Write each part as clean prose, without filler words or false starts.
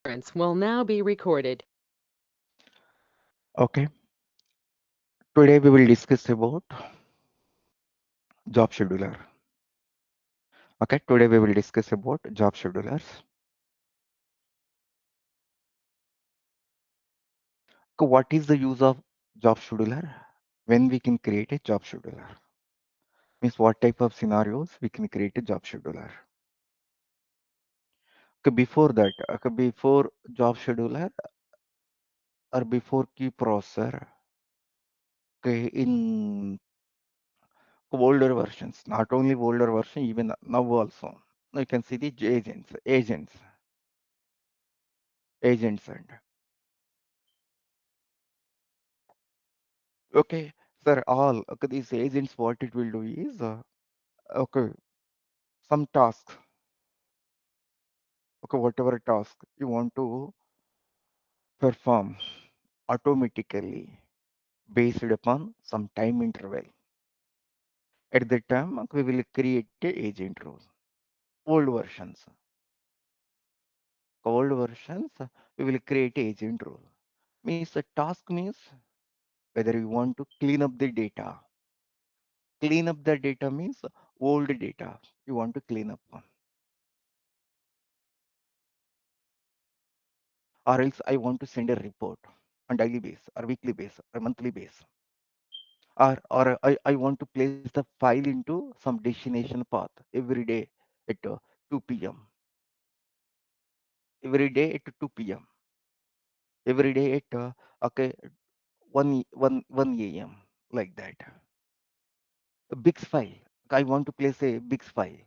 Recurrence will now be recorded. Okay, today we will discuss about job scheduler. Okay, today we will discuss about job schedulers. Okay, what is the use of job scheduler? When we can create a job scheduler? Means what type of scenarios we can create a job scheduler? Okay, before that, okay, before job scheduler or before key processor, okay, in older versions, not only older version, even now also, you can see the agents, and okay, sir, all okay, these agents, what it will do is okay, some tasks, okay, whatever task you want to perform automatically based upon some time interval. At that time, we will create a agent rule. Old versions, old versions, we will create a agent rule. Means a task means whether you want to clean up the data. Clean up the data means old data you want to clean up on, or else I want to send a report on daily basis or weekly basis or monthly basis, or I want to place the file into some destination path every day at 2 p.m. every day at 2 p.m. every day at okay 1 a.m. like that. A big file. I want to place a big file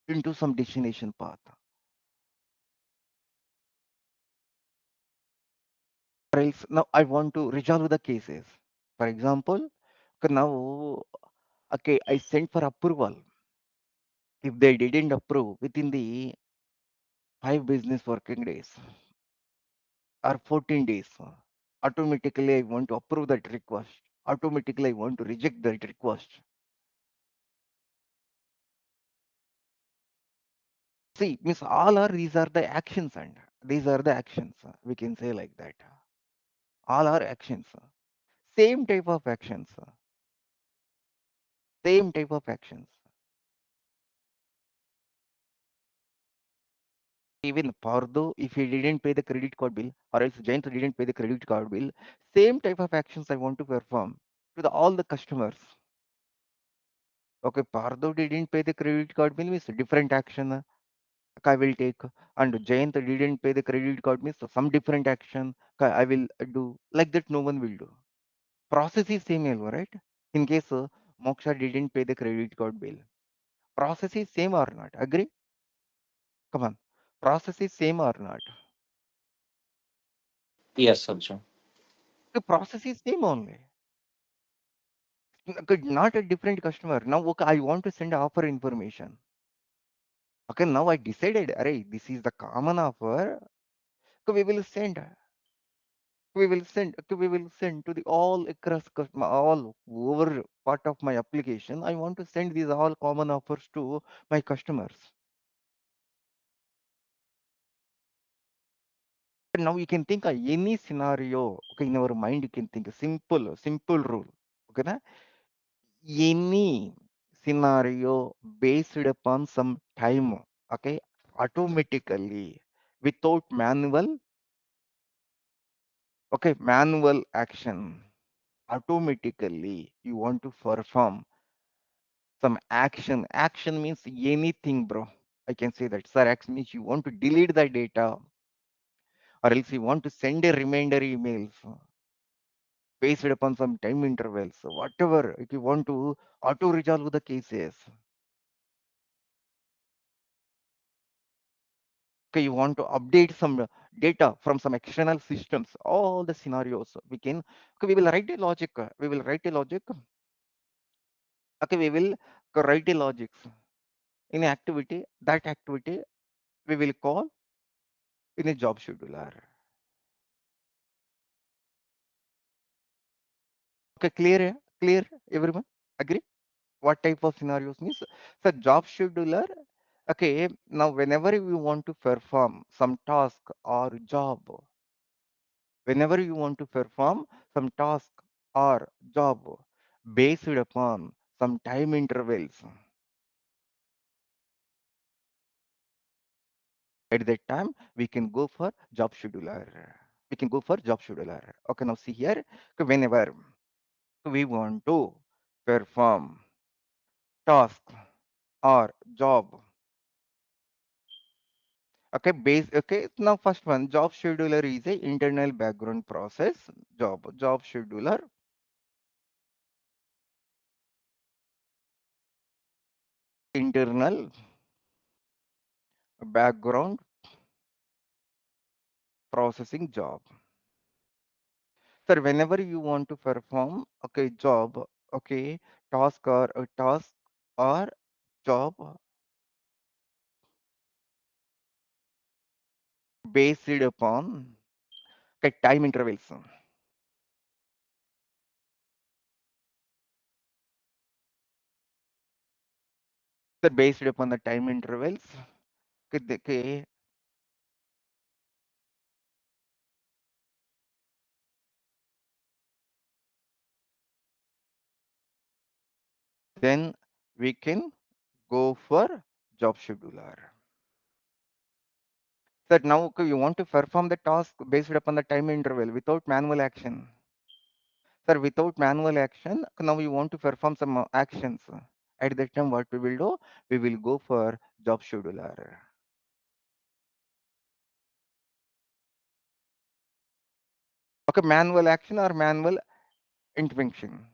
into some destination path. Or else now I want to resolve the cases. For example, okay, now okay, I sent for approval. If they didn't approve within the 5 business working days or 14 days, automatically I want to approve that request. Automatically I want to reject that request. See, means all are these are the actions, and these are the actions. We can say like that. All are actions. Same type of actions. Same type of actions. Even Pardo, if he didn't pay the credit card bill, or else Jayanth didn't pay the credit card bill, same type of actions I want to perform to all the customers. Okay, Pardo didn't pay the credit card bill means different action I will take, and Jayanth didn't pay the credit card means some different action I will do. Like that, no one will do. Process is same, right? In case Moksha didn't pay the credit card bill, process is same or not? Agree? Come on, process is same or not? Yes, Arjun. The process is same only. Okay, not a different customer. Now, okay, I want to send offer information. Okay, now I decided, array, this is the common offer. Okay, we will send to the all across customer, all over part of my application. I want to send these all common offers to my customers. Now you can think of any scenario. Okay, in our mind, you can think a simple rule. Okay, na? Any scenario based upon some time. Okay, automatically without manual action. Automatically, you want to perform some action. Action means anything, bro. I can say that. Sir, action means you want to delete the data, or else you want to send a reminder emails based upon some time intervals. Whatever, if you want to auto resolve the cases, okay, you want to update some data from some external systems, all the scenarios we can, okay, we will write a logic. We will write a logic. Okay, we will write a logics in activity. That activity we will call in a job scheduler. Okay, clear, clear, everyone? Agree? What type of scenarios means? So, job scheduler Okay, now whenever we want to perform some task or job, whenever you want to perform some task or job based upon some time intervals, at that time we can go for job scheduler. We can go for job scheduler. Okay, now see here, okay, whenever we want to perform task or job. Okay, now first one, job scheduler is a internal background process. Job scheduler, internal background processing job. Sir, whenever you want to perform, okay, job, okay, task or job based upon okay, time intervals. Sir, based upon the time intervals, okay, okay, then we can go for job scheduler. Sir, now okay, you want to perform the task based upon the time interval without manual action. Sir, without manual action, now we want to perform some actions. At that time, what we will do? We will go for job scheduler. Okay, manual action or manual intervention.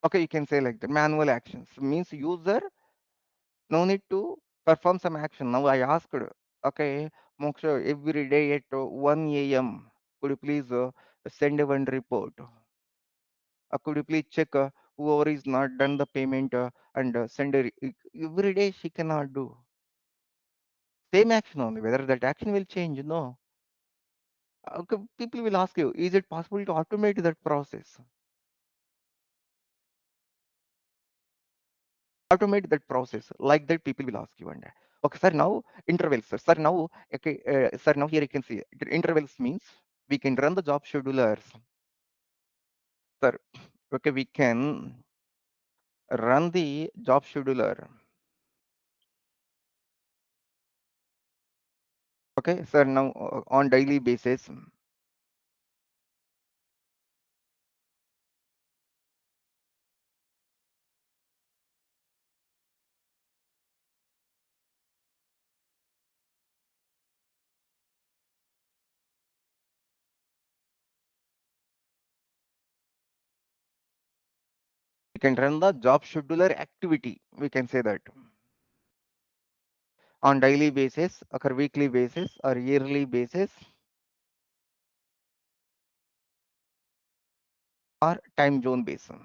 Okay, you can say like that. Manual actions means user no need to perform some action. Now I asked, okay, Moksha, every day at 1 a.m. Could you please send one report? Could you please check whoever is not done the payment and send every day she cannot do same action only. Whether that action will change, no. Okay, people will ask you, is it possible to automate that process? Automate that process like that. People will ask you one day. Okay, sir. Now intervals, sir. Sir, now okay, sir. Now here you can see intervals means we can run the job schedulers, sir. Okay, we can run the job scheduler. Okay, sir. Now on daily basis, we can run the job scheduler activity. We can say that on daily basis, or weekly basis, or yearly basis, or time zone basis.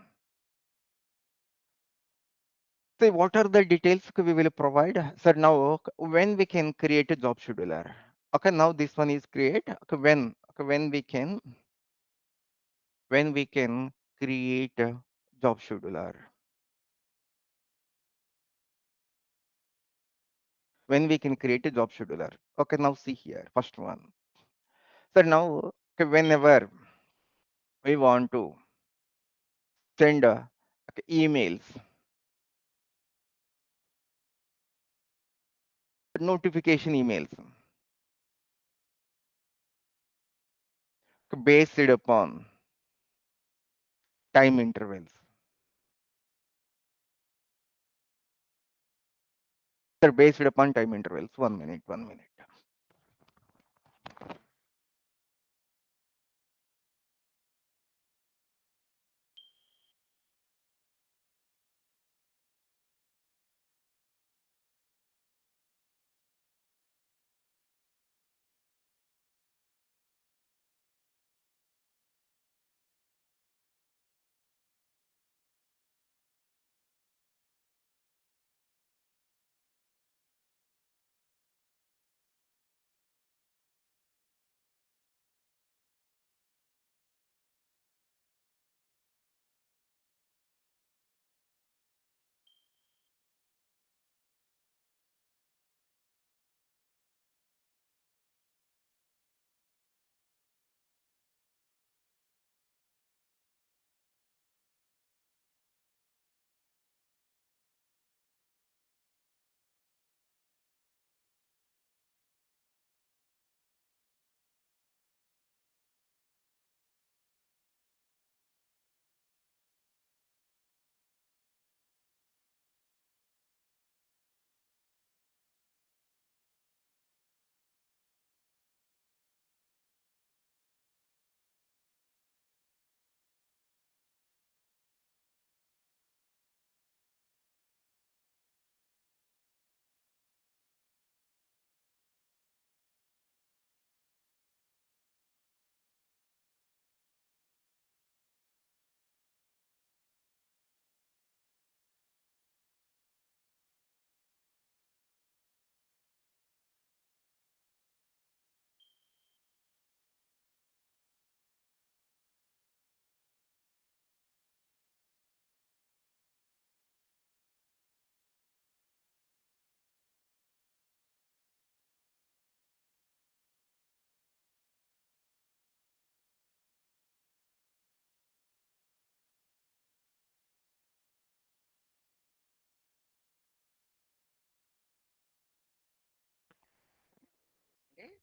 So what are the details we will provide? Sir, now when we can create a job scheduler. Okay, now this one is create. Okay, when we can create a job scheduler. When we can create a job scheduler. Okay, now see here, first one. So now okay, whenever we want to send okay, emails, notification emails okay, based upon time intervals. They're based upon time intervals. 1 minute, 1 minute.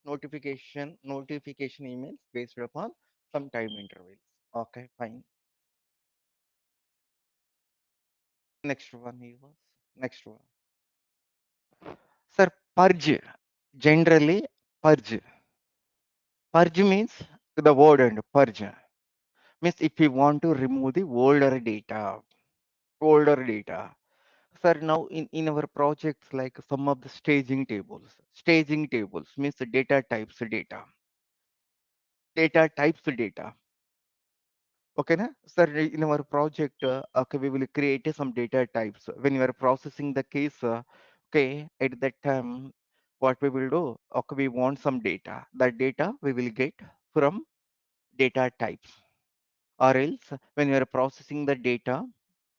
Notification emails based upon some time intervals. Okay, fine. Next one is next one. Sir, purge. Generally, purge. Purge means the word and purge means if you want to remove the older data. Sir, now in our projects, like some of the staging tables means the data types data. Okay, na? Sir, in our project, okay, we will create some data types. When you are processing the case, okay, at that time, what we will do, okay, we want some data. That data we will get from data types. Or else, when you are processing the data,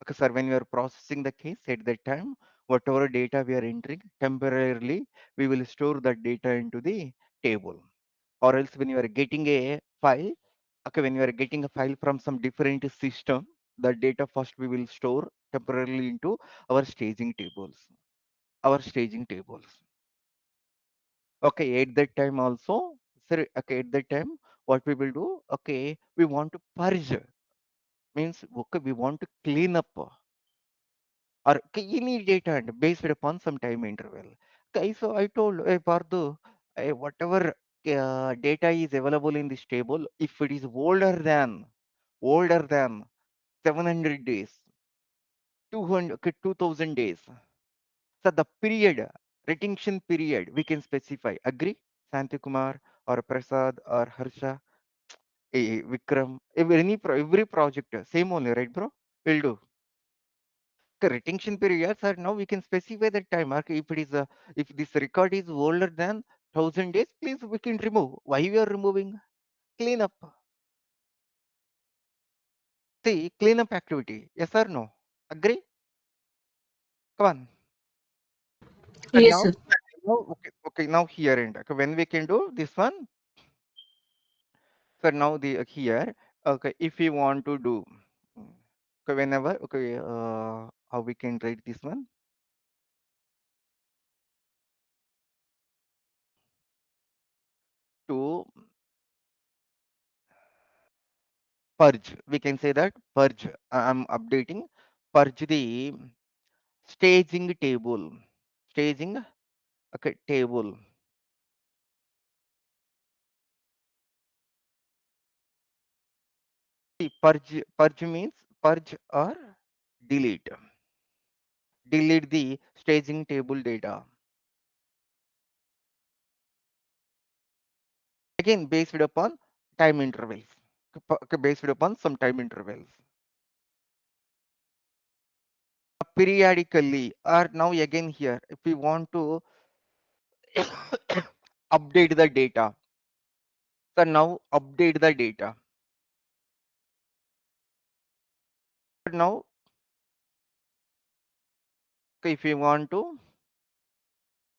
okay, sir, when you are processing the case at that time, whatever data we are entering, temporarily, we will store that data into the table. Or else, when you are getting a file, okay, when you are getting a file from some different system, the data first we will store temporarily into our staging tables. Our staging tables. Okay, at that time also, sir, okay, at that time, what we will do, okay, we want to purge, means, okay, we want to clean up or any data and based upon some time interval. Okay, so I told, Pardu, whatever data is available in this table, if it is older than 700 days, 200, okay, 2000 days. So the period, retention period, we can specify. Agree, Santikumar or Prasad or Harsha, Vikram, every project, same only, right, bro? Will do. The retention periods are now we can specify the time. Okay, if it is if this record is older than 1000 days, please we can remove. Why we are removing? Clean up. See, clean up activity. Yes or no? Agree? Come on. And Yes, now, sir. okay, now here and okay, when we can do this one. So now the here, okay, if we want to do, okay, whenever, okay, how we can write this one to purge. We can say that purge. I'm updating. Purge the staging table. Staging, okay, table. See, purge means purge or delete. Delete the staging table data. Again, based upon time intervals. Okay, based upon some time intervals. Periodically, or now again here, if we want to update the data. So now update the data. Now, okay, if we want to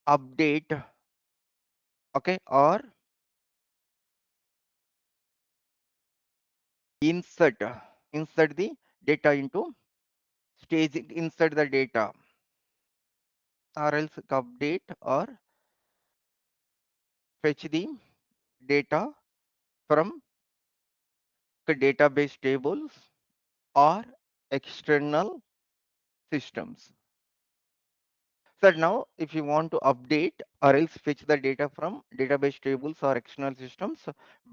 update, okay, or insert insert the data into staging, insert the data, or else update or fetch the data from the database tables or external systems. So now if you want to update or else fetch the data from database tables or external systems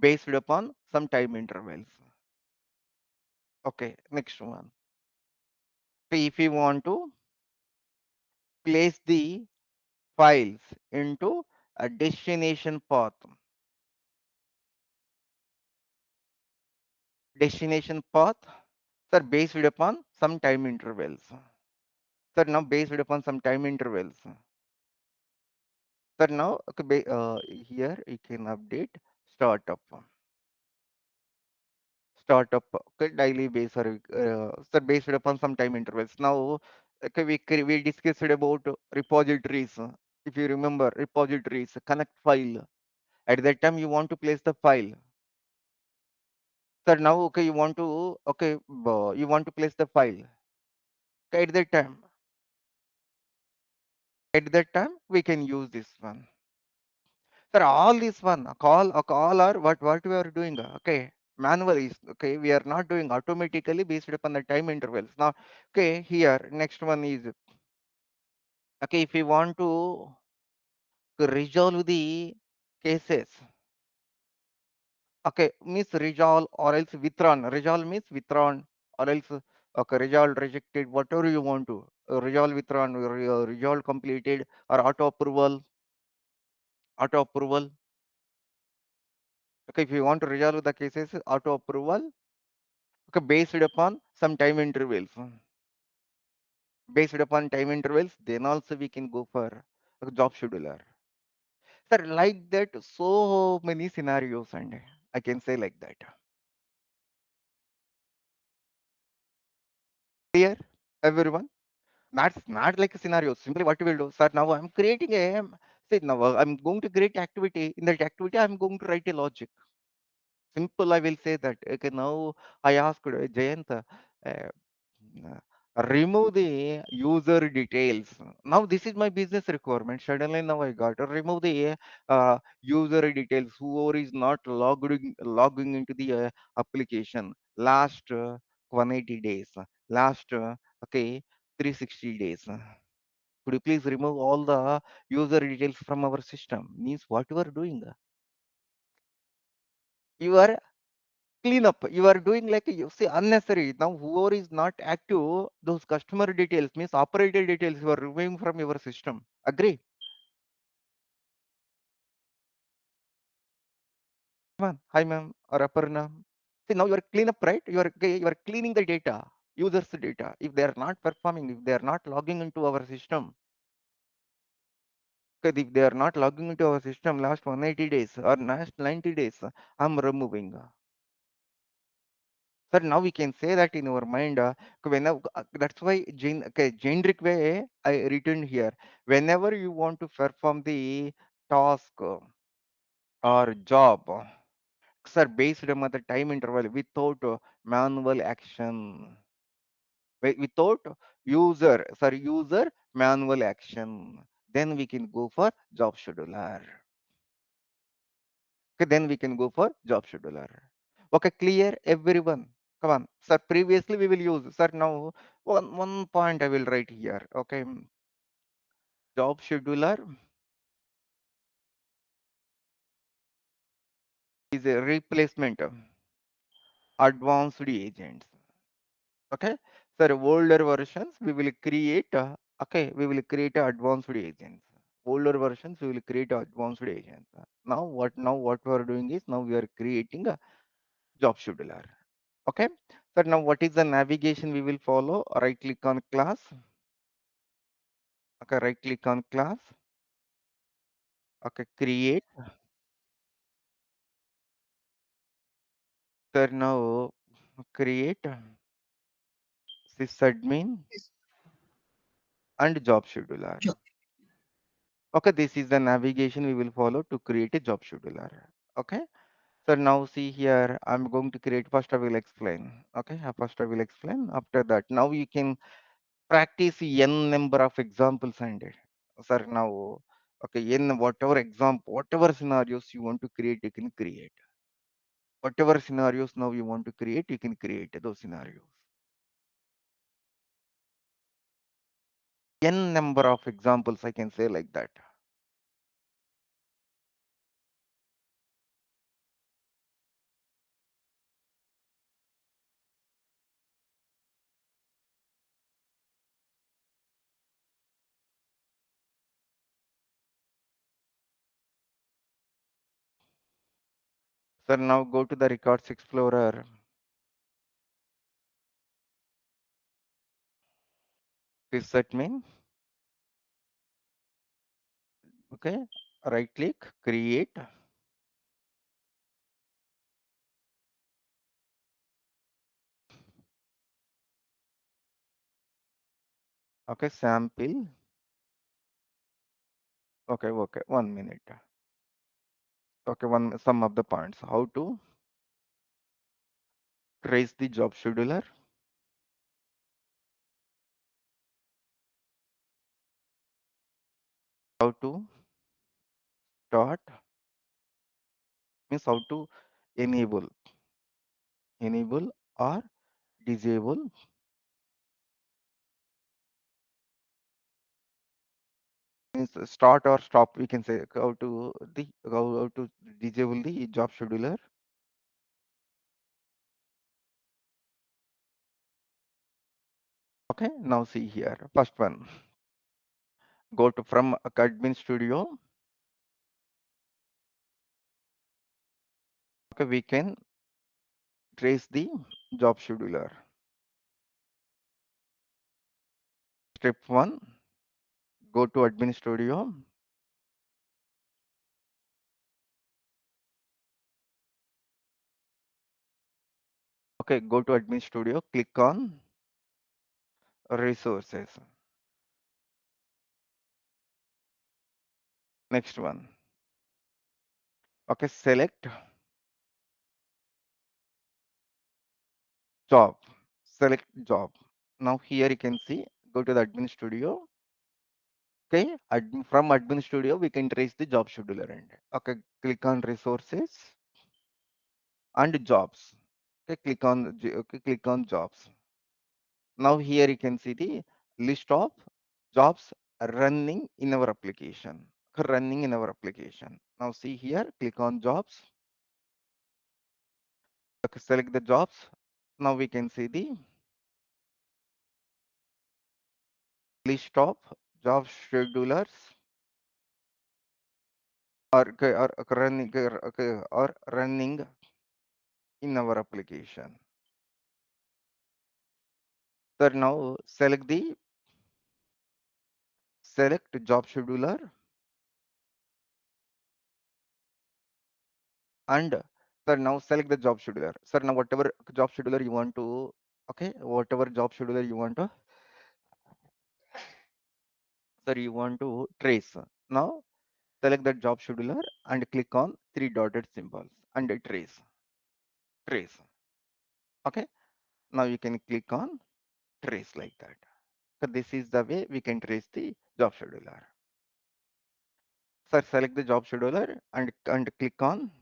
based upon some time intervals. Okay, next one. If you want to place the files into a destination path, sir, based upon some time intervals. Sir, now based upon some time intervals. Sir, now okay, here you can update startup. Startup, okay, daily base or sir, based upon some time intervals. Now, okay, we discussed about repositories. If you remember, repositories, connect file. At that time, you want to place the file. Sir, now, okay, you want to, okay, you want to place the file. Okay, at that time, we can use this one. Sir, all this one, a call or what we are doing, okay, manual is, okay, we are not doing automatically based upon the time intervals. Now, okay, here, next one is, okay, if we want to resolve the cases, okay, means resolve or else withdrawn. Resolve means withdrawn or else, okay, resolve rejected, whatever you want to. Resolve withdrawn, resolve completed, or auto approval. Okay, if you want to resolve the cases, auto approval, okay, based upon some time intervals. Based upon time intervals, then also we can go for a job scheduler. Sir, like that, so many scenarios, and I can say like that. Clear, everyone? That's not like a scenario. Simply what we will do, sir. Now I'm creating a, say now I'm going to create activity. In that activity, I'm going to write a logic. Simple, I will say that. Okay, now I asked Jayant, remove the user details. Now this is my business requirement. Suddenly now I got to remove the user details. Whoever is not logging into the application last 180 days, last okay 360 days. Could you please remove all the user details from our system? Means what you are doing? You are clean up. You are doing like you see unnecessary. Now whoever is not active, those customer details means operator details you are removing from your system. Agree? Ma'am, hi ma'am or Aparna. See now you are clean up, right? You are cleaning the data, users data. If they are not performing, if they are not logging into our system, okay, if they are not logging into our system last 180 days or last 90 days, I'm removing. Sir, now we can say that in our mind, whenever that's why okay, generic way I written here. Whenever you want to perform the task or job, sir, based on the time interval without manual action, without user manual action, then we can go for job scheduler. Okay, then we can go for job scheduler. Okay, clear everyone. Come on, sir. Previously we will use, sir. Now one point I will write here. Okay, job scheduler is a replacement of advanced agents. Okay, sir. Older versions we will create. Okay, we will create advanced agents. Older versions we will create advanced agents. Now what we are doing is now we are creating a job scheduler. Okay, so now what is the navigation we will follow? Right click on class. Okay, right click on class. Okay, create. So now create sysadmin and job scheduler. Sure. Okay, this is the navigation we will follow to create a job scheduler. Okay, so now see here, I'm going to create, first I will explain. Okay, first I will explain. After that, now you can practice n number of examples and sir now, okay, n whatever example, whatever scenarios you want to create, you can create. Whatever scenarios now you want to create, you can create those scenarios. N number of examples, I can say like that. Sir, now go to the Records Explorer. This set mean, okay, right click, create, okay, sample, okay, 1 minute. Okay, some of the points. How to trace the job scheduler, how to start means how to enable, enable or disable. Means start or stop. We can say how to disable the job scheduler. Okay, now see here. First one, go to from admin studio. Okay, we can trace the job scheduler. Step one, go to admin studio. Okay, go to admin studio, click on resources. Next one. Okay, select job. Select job. Now here you can see, go to the admin studio. Okay, from admin studio, we can trace the job scheduler end. Okay, click on resources and jobs. Okay, click on jobs. Now here you can see the list of jobs running in our application. Running in our application. Now see here, click on jobs. Okay, select the jobs. Now we can see the list of job schedulers or running in our application. So now select job scheduler and sir now select the job scheduler. Sir now whatever job scheduler you want to, okay, whatever job scheduler you want to, sir you want to trace. Now select the job scheduler and click on three dotted symbols and trace. Okay, now you can click on trace like that. So this is the way we can trace the job scheduler. Sir select the job scheduler and click on,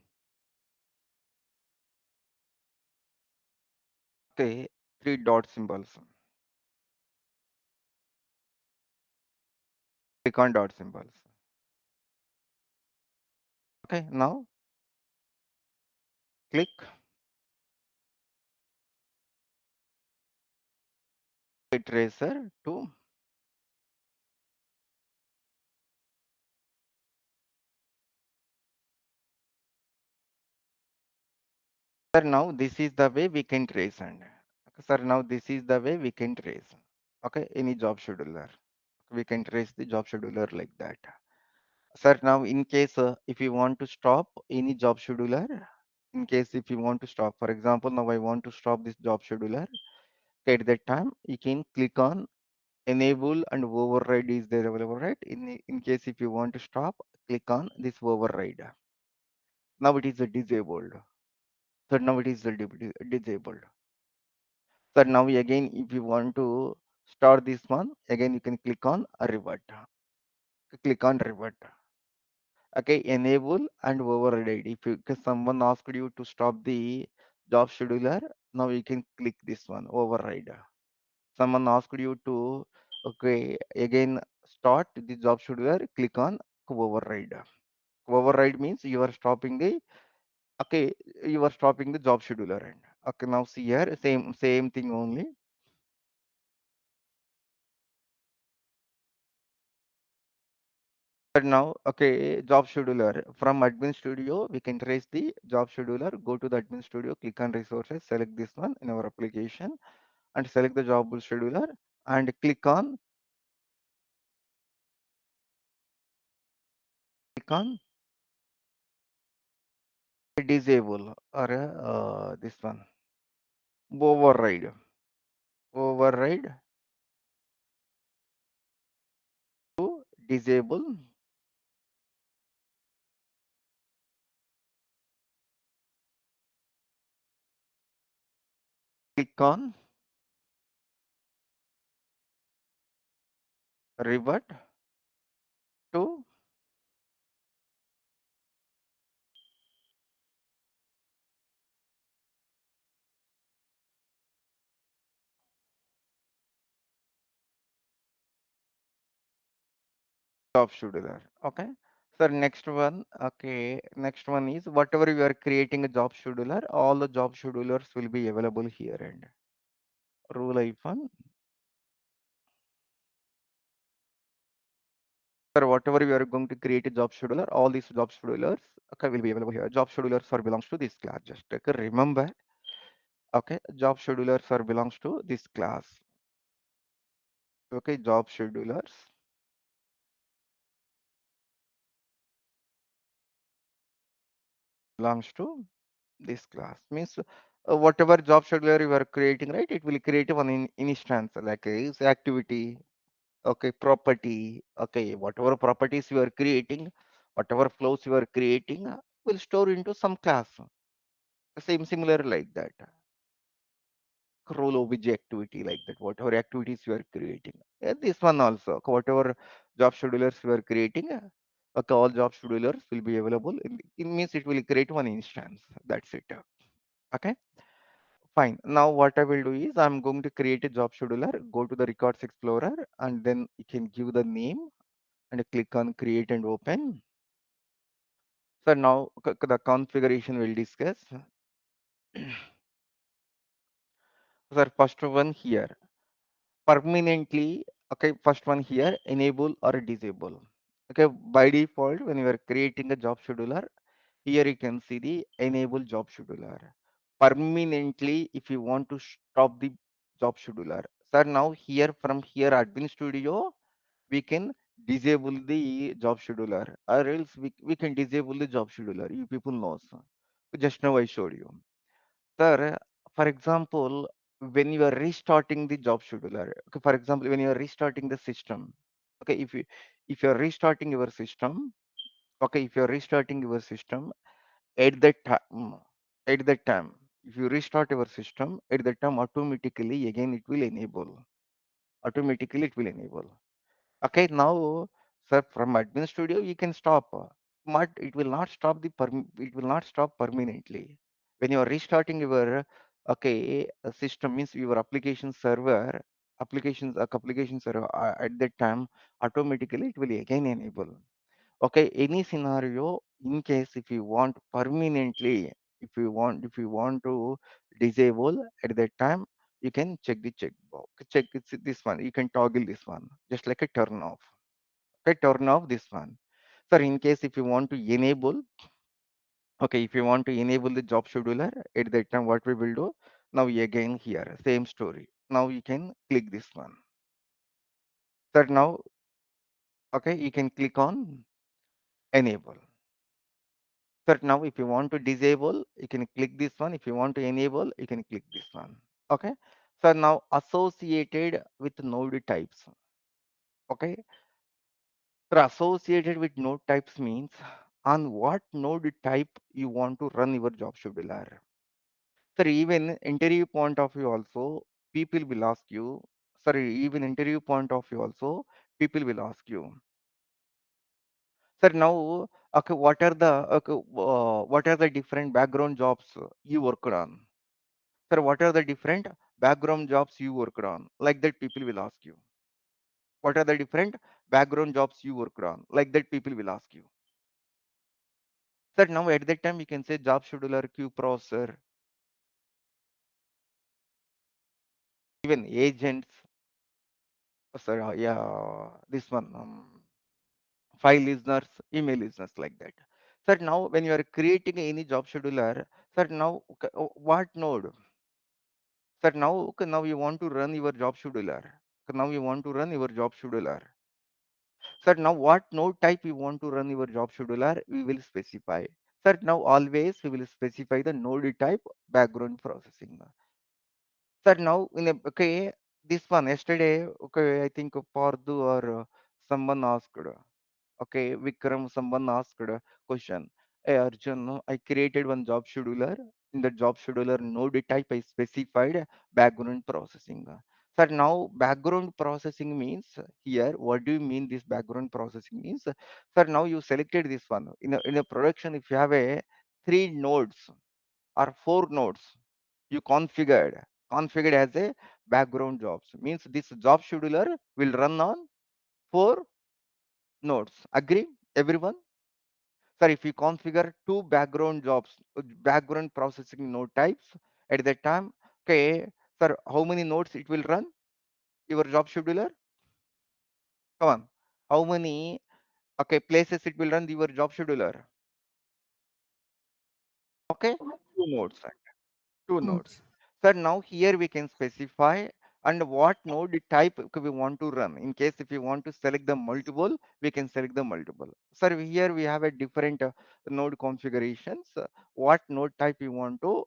okay, three dot symbols. Click on dot symbols. Okay, now click tracer to, sir now this is the way we can trace and, okay, sir now this is the way we can trace. Okay, any job scheduler. We can trace the job scheduler like that. Sir now in case if you want to stop any job scheduler, in case if you want to stop, for example, now I want to stop this job scheduler. Okay, at that time you can click on enable and override is there available, right? In case if you want to stop, click on this override. Now it is disabled. So now it is disabled. So now again, if you want to start this one, again you can click on revert. Click on revert. Okay, enable and override. If someone asked you to stop the job scheduler, now you can click this one, override. Someone asked you to, okay, again start the job scheduler, click on override. Override means you are stopping the, okay, you are stopping the job scheduler end. Okay, now see here, same thing only. But now, okay, job scheduler from admin studio, we can trace the job scheduler. Go to the admin studio, click on resources, select this one in our application, and select the job scheduler, and click on disable or this one override, override to disable. Click on revert to job scheduler. Okay. So next one, okay, next one is whatever you are creating a job scheduler, all the job schedulers will be available here and rule hyphen. For whatever you are going to create a job scheduler, all these job schedulers, okay, will be available here. Job schedulers are belongs to this class. Just okay, remember, okay, job schedulers are belongs to this class. Okay, job schedulers belongs to this class. Means whatever job scheduler you are creating, right? It will create one instance like is activity, okay, property, okay, whatever properties you are creating, whatever flows you are creating, will store into some class. Same similar like that. Role obj activity like that, whatever activities you are creating. This one also, whatever job schedulers you are creating, okay, all job schedulers will be available. It means it will create one instance. That's it. Okay, fine. Now what I will do is I'm going to create a job scheduler, go to the records explorer, and then you can give the name and click on create and open. So now the configuration we'll discuss. So first one here, permanently, okay, first one here, enable or disable. Okay, by default when you are creating a job scheduler, here you can see the enable job scheduler. Permanently, if you want to stop the job scheduler, sir, now here from here admin studio we can disable the job scheduler, or else we can disable the job scheduler. You people know, so just now I showed you. Sir, for example, when you are restarting the job scheduler, okay, for example, when you are restarting the system, okay, if you are restarting your system, okay, if you are restarting your system at that time, at that time, if you restart your system at that time, automatically again it will enable. Automatically it will enable. Okay, now, sir, from admin studio you can stop, but it will not stop it will not stop permanently. When you are restarting your okay system, means your application server, application server at that time, automatically it will again enable. Okay, any scenario in case if you want permanently, if you want to disable at that time, you can check the checkbox. Check this one. You can toggle this one, just like a turn off. Okay, turn off this one. So in case if you want to enable, okay, if you want to enable the job scheduler at that time, what we will do? Now again here, same story. Now you can click this one. So now, okay, you can click on enable. So now if you want to disable, you can click this one. If you want to enable, you can click this one. Okay. So now associated with node types. Okay. So associated with node types means on what node type you want to run your job scheduler. Sir, even interview point of view also, people will ask you. Sorry, even interview point of view also, people will ask you. Sir, now, okay, what are the different background jobs you worked on? Sir, what are the different background jobs you worked on? Like that, people will ask you. What are the different background jobs you worked on? Like that, people will ask you. Sir, now at that time, you can say job scheduler, queue processor, even agents. Sir, yeah, this one, file listeners, email listeners, like that. Sir, now when you are creating any job scheduler, sir, now what node? Sir, now now you want to run your job scheduler. Now you want to run your job scheduler. Sir, now what node type you want to run your job scheduler, we will specify. Sir, now always we will specify the node type background processing. Sir, now in a, okay, this one yesterday, okay, I think Pardu or someone asked, okay, Vikram, someone asked a question. Hey Arjun, no, I created one job scheduler. In the job scheduler node type, I specified background processing. Sir, now background processing means here, what do you mean this background processing means? Sir, now you selected this one. In a production, if you have a three nodes or four nodes, you configured as a background jobs. Means this job scheduler will run on four nodes. Agree, everyone? Sir, if you configure two background jobs, background processing node types at that time, okay, sir, how many nodes it will run? Your job scheduler? Come on. How many, okay, places it will run your job scheduler? Okay, two nodes. Two nodes. Notes. So now here we can specify and what node type we want to run. In case if you want to select the multiple, we can select the multiple. So here we have a different node configurations. What node type you want to,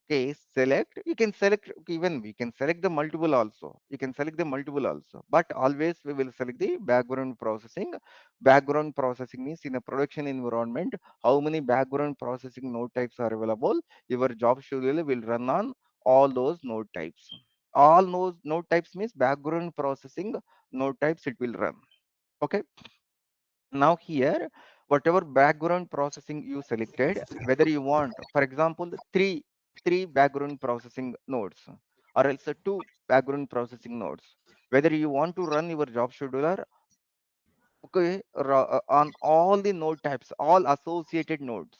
okay, select. You can select, even we can select the multiple also. You can select the multiple also. But always we will select the background processing. Background processing means in a production environment, how many background processing node types are available. Your job schedule will run on all those node types. All node types means background processing node types it will run. Okay. Now here, whatever background processing you selected, whether you want, for example, three background processing nodes, or else two background processing nodes. Whether you want to run your job scheduler, okay, on all the node types, all associated nodes,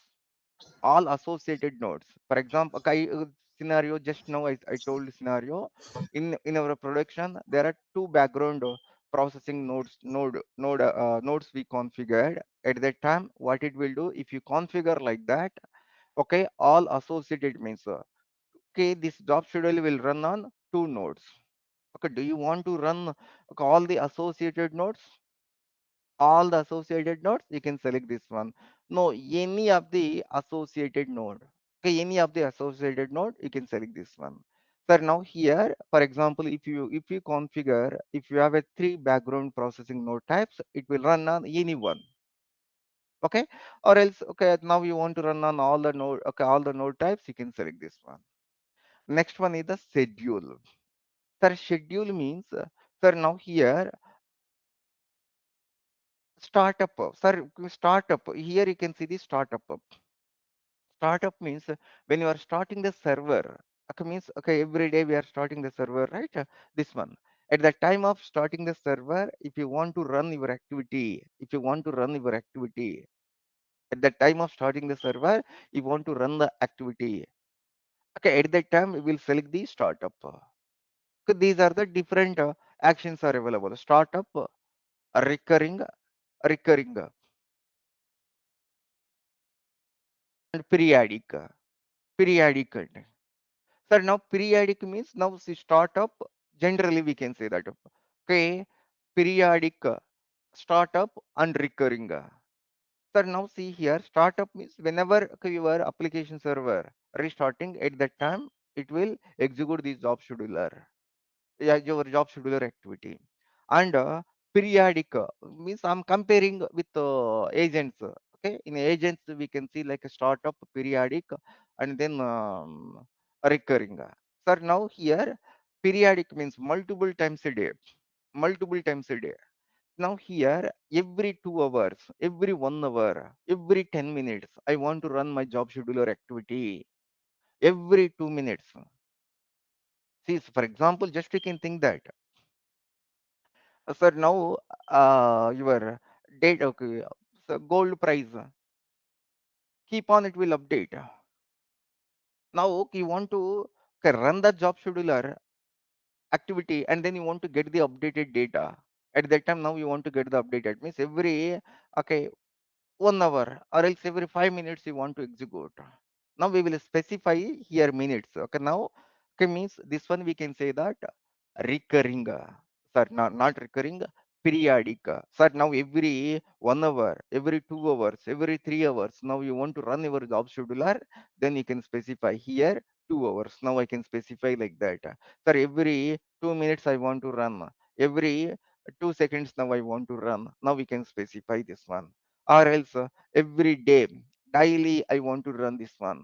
all associated nodes. For example, okay, scenario just now I told scenario in our production there are two background processing nodes we configured at that time. What it will do if you configure like that? Okay, all associated means okay, this job schedule will run on two nodes. Okay, do you want to run okay, all the associated nodes? All the associated nodes, you can select this one. No, any of the associated node. Okay, any of the associated node, you can select this one. Sir, now here, for example, if you configure, if you have a three background processing node types, it will run on any one. Okay, or else, okay, now you want to run on all the node, okay, all the node types, you can select this one. Next one is the schedule. Sir, schedule means, sir, now here startup. Sir, startup. Here you can see the startup. Startup means when you are starting the server. Okay, means okay, every day we are starting the server, right? This one. At the time of starting the server, if you want to run your activity, if you want to run your activity, at the time of starting the server, you want to run the activity. Okay, at that time we will select the startup. Okay, these are the different actions are available. Startup, recurring, recurring, and periodic. Periodic. Sir, now periodic means now see startup. Generally, we can say that. Okay, periodic startup and recurring. Sir, now see here, startup means whenever okay, your application server restarting at that time, it will execute the job scheduler. Yeah, your job scheduler activity. And periodic means I'm comparing with agents. Okay, in agents we can see like a startup, periodic, and then recurring. Sir, now here periodic means multiple times a day, multiple times a day. Now here every 2 hours, every 1 hour, every 10 minutes, I want to run my job scheduler activity. Every 2 minutes. See, so for example, just you can think that. Sir, now your date, okay, so gold price, keep on it will update. Now okay, you want to okay, run the job scheduler activity and then you want to get the updated data. At that time, now you want to get the updated means every okay 1 hour or else every 5 minutes you want to execute. Now we will specify here minutes. Okay, now okay means this one we can say that recurring. Sir, not recurring, periodic. Sir, now every 1 hour, every 2 hours, every 3 hours. Now you want to run your job scheduler, then you can specify here 2 hours. Now I can specify like that. Sir, every 2 minutes I want to run. Every 2 seconds now I want to run. Now we can specify this one. Or else every day, daily I want to run this one.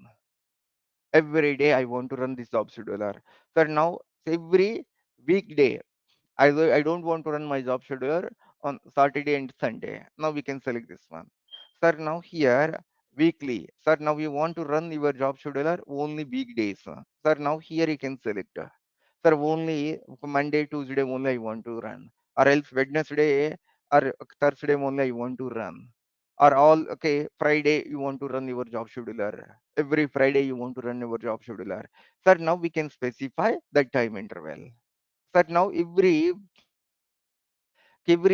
Every day I want to run this job scheduler. Sir, now every weekday I don't want to run my job scheduler on Saturday and Sunday. Now we can select this one. Sir, now here weekly. Sir, now you want to run your job scheduler only weekdays. Sir, now here you can select. Sir, only Monday, Tuesday only I want to run. Or else Wednesday, or Thursday only I want to run, or all okay Friday you want to run your job scheduler. Every Friday you want to run your job scheduler. Sir, now we can specify the time interval. Sir, now every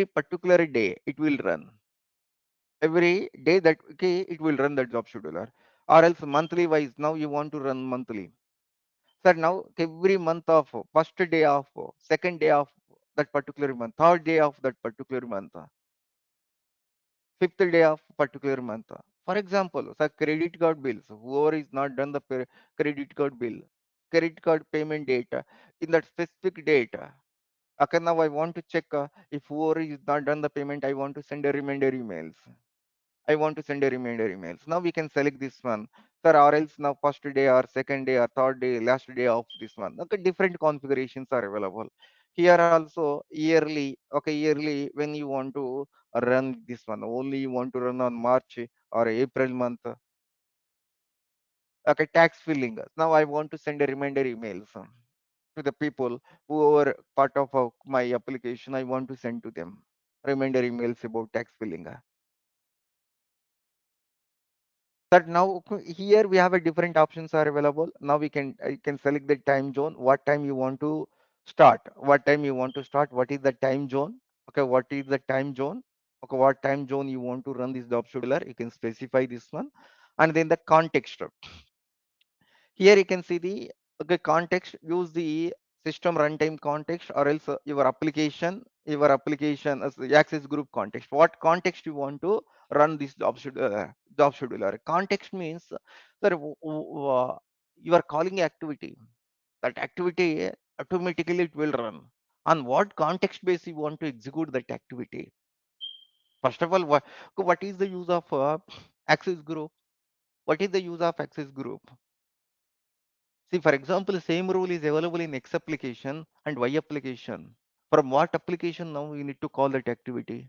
particular day it will run. Every day that okay it will run the job scheduler, or else monthly wise now you want to run monthly. Sir, now every month of first day of second day of that particular month, third day of that particular month, fifth day of particular month. For example, sir, credit card bills. Whoever is not done the credit card bill, credit card payment date in that specific date. Okay, now I want to check if whoever is not done the payment, I want to send a reminder emails. I want to send a reminder emails. Now we can select this one, sir, or else now first day or second day or third day, last day of this one. Okay, different configurations are available. Here also yearly, okay, yearly when you want to run this one, only you want to run on March or April month. Okay, tax filling. Now I want to send a reminder emails to the people who are part of my application. I want to send to them reminder emails about tax filling. That now here we have a different options are available. Now we can I can select the time zone, what time you want to start, what time you want to start, what is the time zone. Okay, what is the time zone? Okay, what time zone you want to run this job scheduler, you can specify this one. And then the context. Here you can see the okay context, use the system runtime context, or else your application as the access group context. What context you want to run this job scheduler? Context means that you are calling activity. That activity automatically it will run. On what context base you want to execute that activity? First of all, what is the use of access group? What is the use of access group? See, for example, same rule is available in X application and Y application. From what application now we need to call that activity?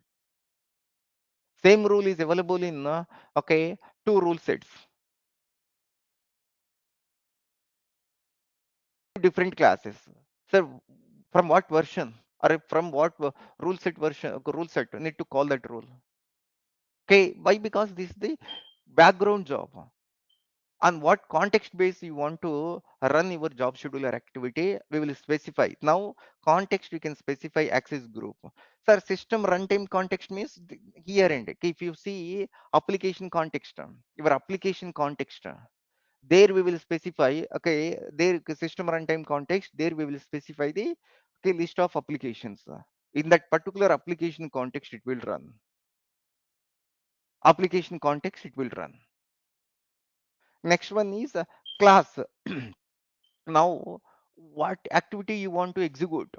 Same rule is available in okay two rule sets, two different classes. So from what version or from what rule set version rule set need to call that rule? Okay, why? Because this is the background job. On what context base you want to run your job scheduler activity, we will specify. Now context we can specify access group. Sir, system runtime context means here and if you see application context, your application context, there we will specify okay there system runtime context, there we will specify the okay list of applications. In that particular application context it will run, application context it will run. Next one is class. Now what activity you want to execute,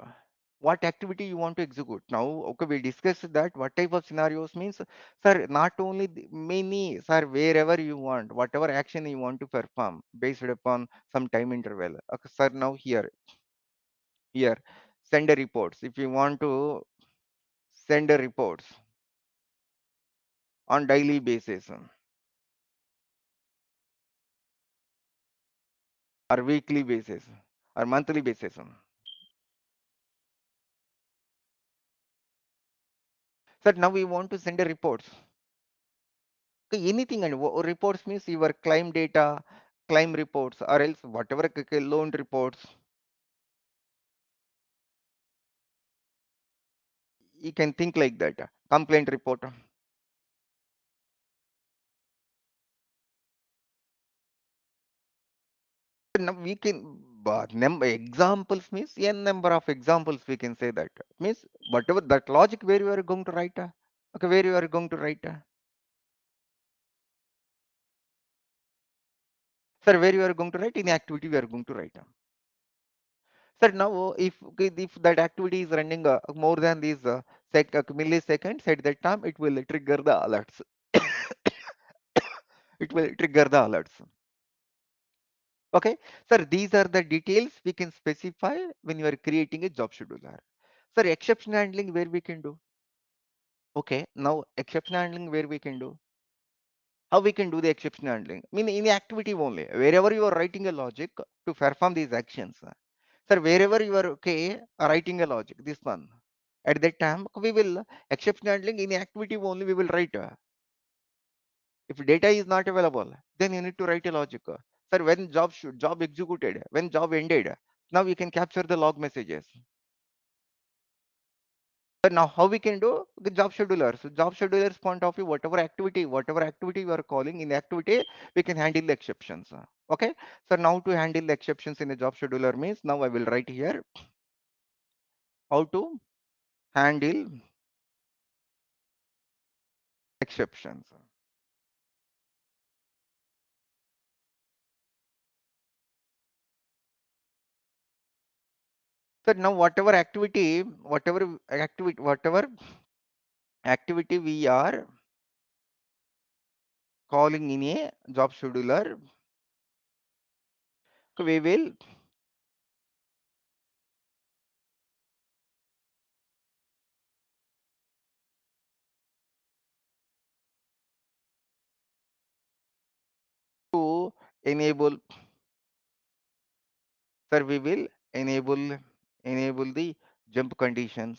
what activity you want to execute. Now okay we discussed that what type of scenarios means. Sir, not only many, sir, wherever you want whatever action you want to perform based upon some time interval. Okay, sir, now here send a reports, if you want to send a reports on daily basis or weekly basis or monthly basis. Sir, now we want to send a reports. Okay, anything and reports means your claim data, claim reports, or else whatever loan reports. You can think like that. Complaint report. Now we can number examples means n number of examples we can say that means whatever that logic where you are going to write. Okay, where you are going to write. Sir, where you are going to write in activity we are going to write. Sir, now if okay, if that activity is running more than these milliseconds at that time, it will trigger the alerts. It will trigger the alerts. Okay, sir, these are the details we can specify when you are creating a job scheduler. Sir, exception handling where we can do. Okay, now exception handling where we can do. How we can do the exception handling? I mean, in activity only. Wherever you are writing a logic to perform these actions. Sir, wherever you are okay writing a logic, this one. At that time, we will exception handling in activity only we will write. If data is not available, then you need to write a logic. Sir, when job executed, when job ended, now we can capture the log messages. But now how we can do the job scheduler? So job scheduler's point of view, whatever activity we are calling in activity, we can handle the exceptions. Okay. So now to handle the exceptions in a job scheduler means now I will write here how to handle exceptions. So now whatever activity we are calling in a job scheduler, we will to enable, sir, we will enable the jump conditions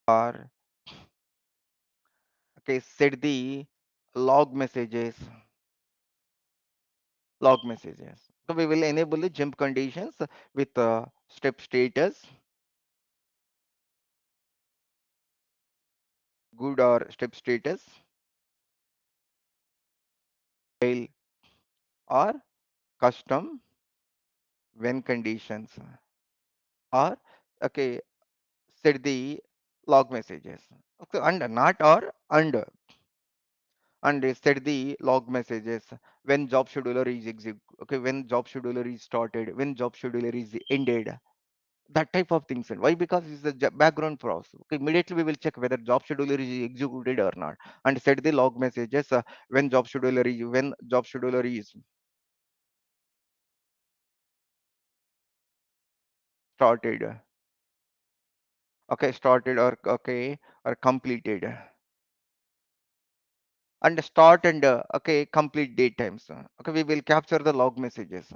or okay set the log messages so we will enable the jump conditions with step status good or step status fail or custom when conditions or okay set the log messages okay and not or and set the log messages when job scheduler is okay when job scheduler is started when job scheduler is ended that type of things. And why? Because it's the background process. Okay, immediately we will check whether job scheduler is executed or not and set the log messages when job scheduler is started okay started or okay or completed and start and okay complete date times okay we will capture the log messages.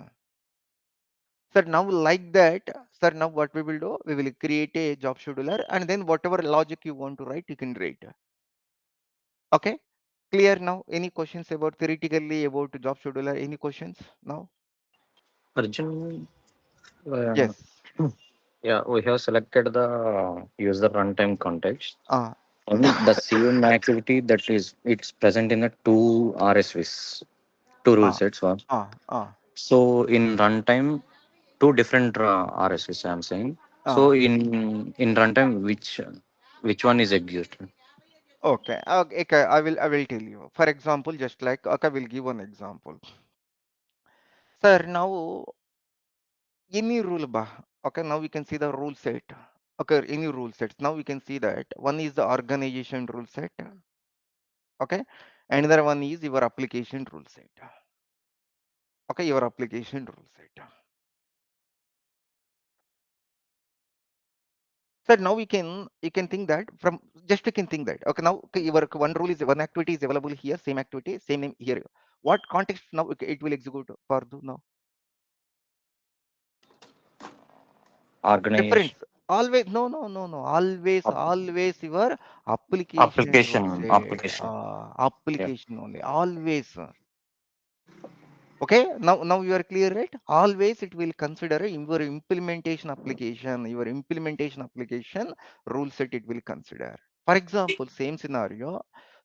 Sir, now like that, sir, now what we will do, we will create a job scheduler and then whatever logic you want to write, you can write. Okay, clear now? Any questions about theoretically about job scheduler? Any questions now? Arjun, Yes. yeah, we have selected the user runtime context. Ah, Only the same activity that is it's present in the two RSVs, two rule ah, sets. One. ah, So in runtime, two different RSVs. I'm saying. So ah. in runtime, which one is executed? Okay. Okay. I will tell you. For example, just like okay, I will give one example. Sir, now any rule ba. Okay, now we can see the rule set. Okay, any rule sets. Now we can see that one is the organization rule set. Okay, another one is your application rule set. Okay, your application rule set. Sir, now we can you can think that from just you can think that okay now okay, your one rule is one activity is available here, same activity, same name here. What context now okay, it will execute for do now? Difference. Organization, Always no. Always your application rule application, set. application. Yeah. Application only. Always. Okay, now you are clear, right? Always it will consider your implementation application rule set it will consider. For example, same scenario.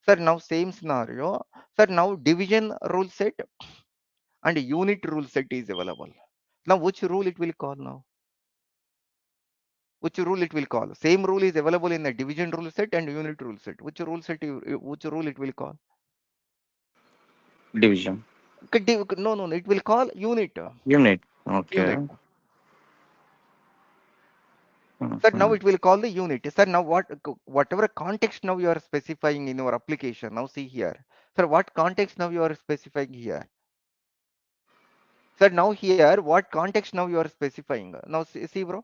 Sir, now same scenario. Sir, now division rule set and unit rule set is available. Now which rule it will call now? Which rule it will call? Same rule is available in the division rule set and unit rule set. Which rule it will call? Division. No. It will call unit. Unit. Unit. Okay. Sir, now Mhm. it will call the unit. Sir, now whatever context now you are specifying in your application. Now see here. Sir, what context now you are specifying here? Sir, now here, what context now you are specifying? Now see bro,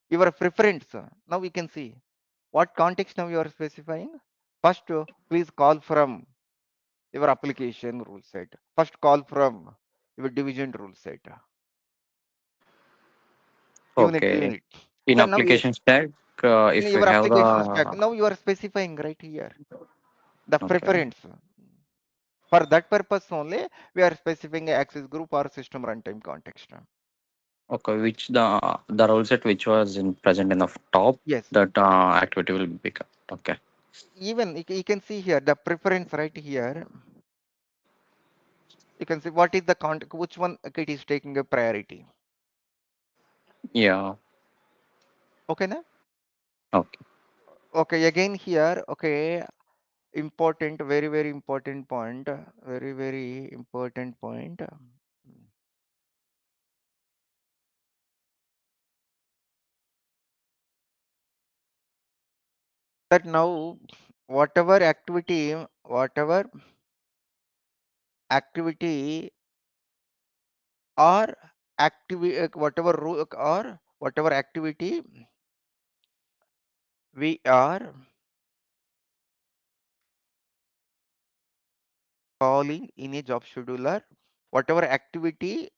your preference. Now we can see what context now you are specifying. First, please call from your application rule set. First, call from your division rule set. Unit, Okay. unit. In So now application stack, in if we your have application stack, the now you are specifying right here the okay, preference. For that purpose only, we are specifying a access group or system runtime context. okay, which the role set which was in present in the top, Yes. that activity will become okay. Even you can see here the preference right here. You can see what is the context, which one it is taking a priority. Yeah. Okay, na? Okay. Okay, again here, okay, important, very, very important point. Very, very important point. That now whatever activity or whatever rule or whatever activity we are calling in a job scheduler, whatever activity,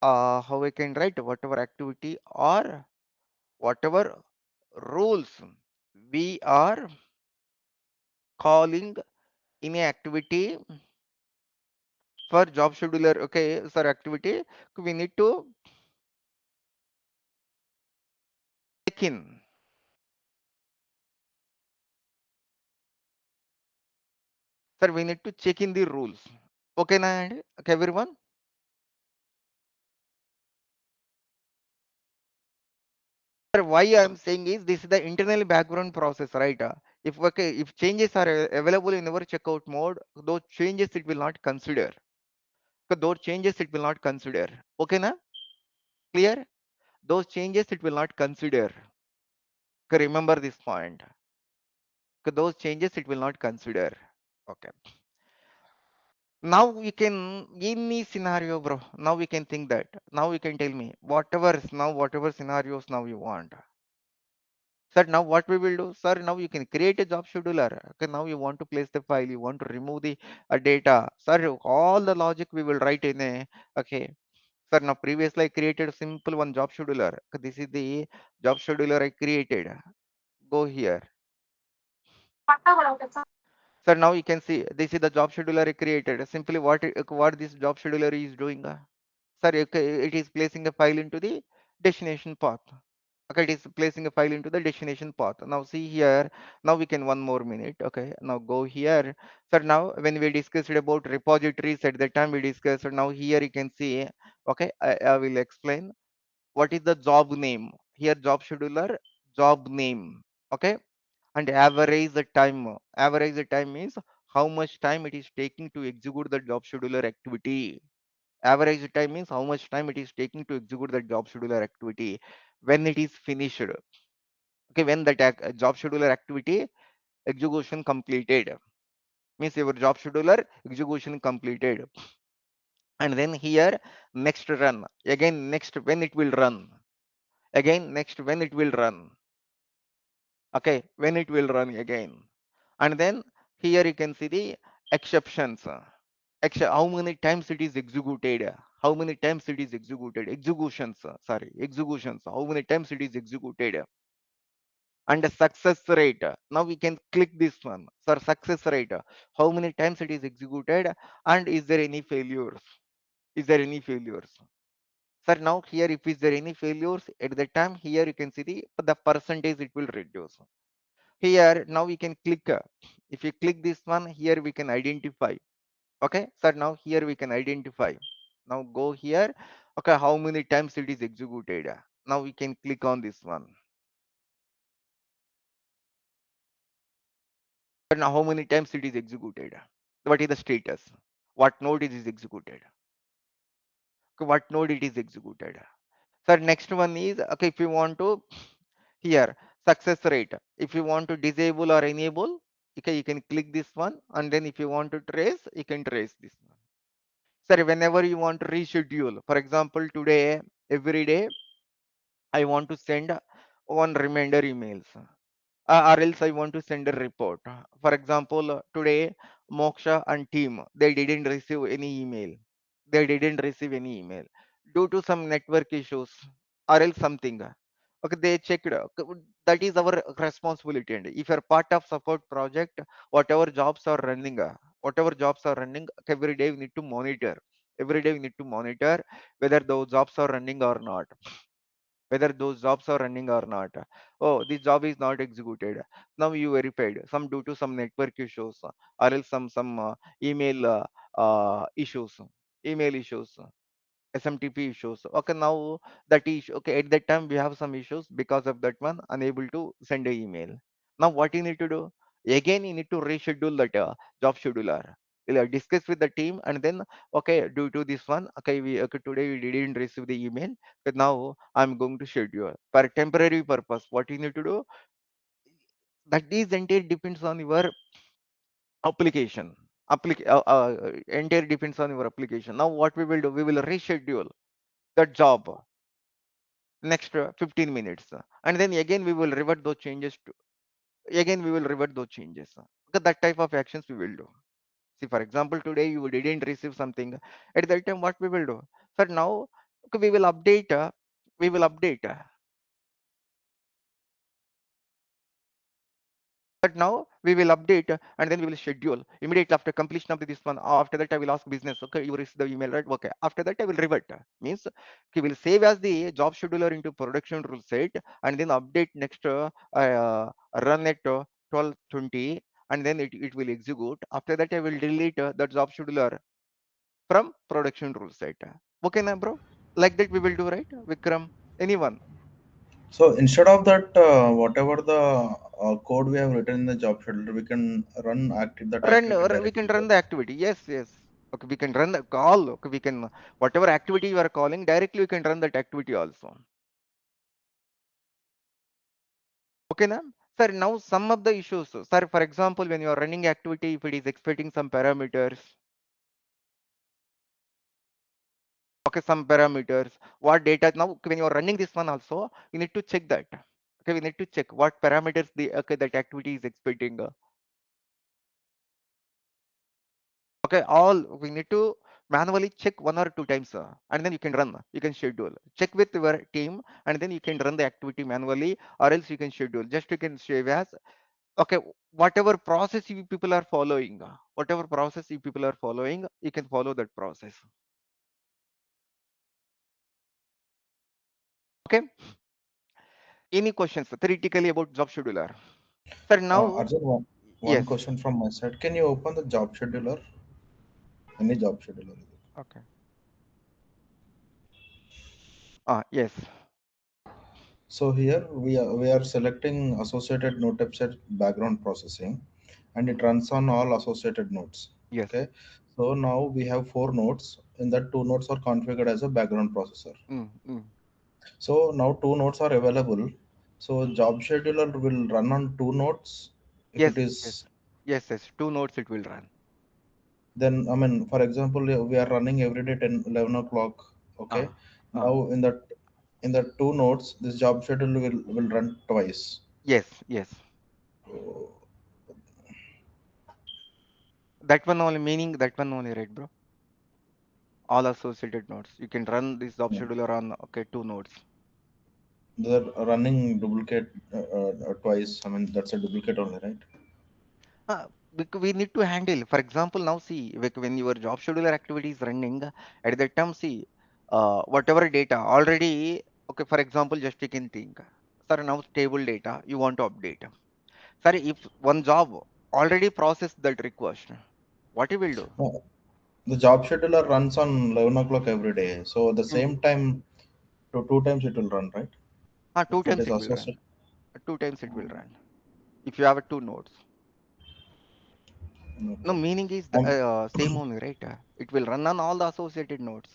how I can write, whatever activity or whatever rules we are calling in a activity for job scheduler. Okay, sir, activity we need to check in. Sir, we need to check in the rules. Okay, now, okay, everyone. Sir, why I'm saying is this is the internal background process, right? If okay, if changes are available in our checkout mode, those changes it will not consider. So those changes it will not consider. Okay, na? Clear? Those changes it will not consider. Okay, remember this point. Okay, those changes it will not consider. Okay. Now we can any scenario, bro. Now we can think that. Now you can tell me whatever scenarios now you want. Sir, now what we will do? Sir, now you can create a job scheduler. Okay, now you want to place the file, you want to remove the data. Sir, all the logic we will write in a okay. Sir, now previously I created a simple one job scheduler. Okay, this is the job scheduler I created. Go here. Sir, now you can see this is the job scheduler I created. Simply what this job scheduler is doing. Sir, okay, it is placing a file into the destination path. Okay, it is placing a file into the destination path. Now see here, now we can one more minute. Okay, now go here. Sir, now when we discussed about repositories at the time we discussed, now here you can see, okay, I will explain what is the job name. Here job scheduler, job name. Okay, and average the time. Average the time means how much time it is taking to execute the job scheduler activity. Average time means how much time it is taking to execute the job scheduler activity when it is finished. Okay, when that job scheduler activity execution completed means your job scheduler execution completed. And then here next run again, next when it will run again, next when it will run. Okay, when it will run again. And then here you can see the exceptions. How many times it is executed, how many times it is executed, executions, sorry, executions, how many times it is executed, and the success rate. Now we can click this one, sir, success rate, how many times it is executed, and is there any failures, is there any failures. Sir, now here if is there any failures at the time, here you can see the percentage it will reduce. Here now we can click, if you click this one, here we can identify. Okay, sir, now here we can identify. Now go here. Okay, how many times it is executed. Now we can click on this one. But now how many times it is executed, what is the status, what node it is executed. Okay, what node it is executed. Sir, next one is, okay, if you want to here success rate, if you want to disable or enable, okay, you can click this one, and then if you want to trace, you can trace this one. Sir, whenever you want to reschedule, for example, today, every day, I want to send one reminder emails, or else I want to send a report. For example, today, Moksha and team, they didn't receive any email. They didn't receive any email due to some network issues. or else something. Okay, they checked. That is our responsibility. And if you're part of support project, whatever jobs are running, every day we need to monitor. Every day we need to monitor whether those jobs are running or not. Whether those jobs are running or not. Oh, this job is not executed. Now you verified some due to some network issues, or else some email issues, email issues. SMTP issues. Okay, now that issue. Okay, at that time we have some issues because of that one, unable to send a email. Now what you need to do? Again, you need to reschedule that job scheduler. You'll discuss with the team, and then okay, due to this one, okay, we okay today we didn't receive the email. But now I'm going to schedule for temporary purpose. What you need to do? That is entirely depends on your application. Entire depends on your application. Now what we will do? We will reschedule that job next 15 minutes, and then again we will revert those changes to again we will revert those changes. Okay, that type of actions we will do. See, for example, today you didn't receive something. At that time what we will do? So now, okay, we will update but now we will update, and then we will schedule immediately after completion of this one. After that I will ask business, okay, you receive the email, right? Okay, after that I will revert. Means he will save as the job scheduler into production rule set, and then update next run at 12:20, and then it will execute. After that I will delete the job scheduler from production rule set. Okay now, bro, like that we will do, right, Vikram? Anyone? So instead of that, whatever the code we have written in the job schedule, we can run active that activity We can directly, run right? the activity. Yes, yes. Okay, we can run the call. Okay, we can whatever activity you are calling directly, we can run that activity also. Okay, now, sir. Now some of the issues, sir. For example, when you are running activity, if it is expecting some parameters, okay, some parameters, what data. Now, when you are running this one also, you need to check that. Okay, we need to check what parameters the okay that activity is expecting. Okay, all we need to manually check one or two times, and then you can run, you can schedule, check with your team, and then you can run the activity manually, or else you can schedule, just you can save as okay. Whatever process you people are following, whatever process you people are following, you can follow that process. Okay, any questions theoretically about job scheduler, sir? Now, Arjun, one yes. question from my side. Can you open the job scheduler? Any job scheduler? Okay. Yes. So here we are selecting associated node type set background processing, and it runs on all associated nodes. Yes. Okay. So now we have four nodes. In that, two nodes are configured as a background processor. Mm, mm. So now two nodes are available. So job scheduler will run on two nodes. If Yes, it yes, is, yes, yes, 2 nodes it will run. then I mean, for example, we are running every day 10, 11 o'clock. Okay. Ah, ah. Now in the two nodes, this job schedule will run twice. Yes, yes. So, That one only, meaning that one only, right, bro? All associated nodes. You can run this job yeah, scheduler on okay 2 nodes. they're running duplicate twice. I mean, that's a duplicate only, right? Because we need to handle. For example, now see when your job scheduler activity is running, at that time see whatever data already. Okay, for example, just you can think, sir, now table data you want to update. Sir, if one job already processed that request, what you will do? No, the job scheduler runs on 11 o'clock every day. So the Mm. same time, two times it will run, right? Two If it times is it will run. associated. 2 times it will run. If you have 2 nodes. No, Okay. meaning is the Um, same only, right? It will run on all the associated nodes.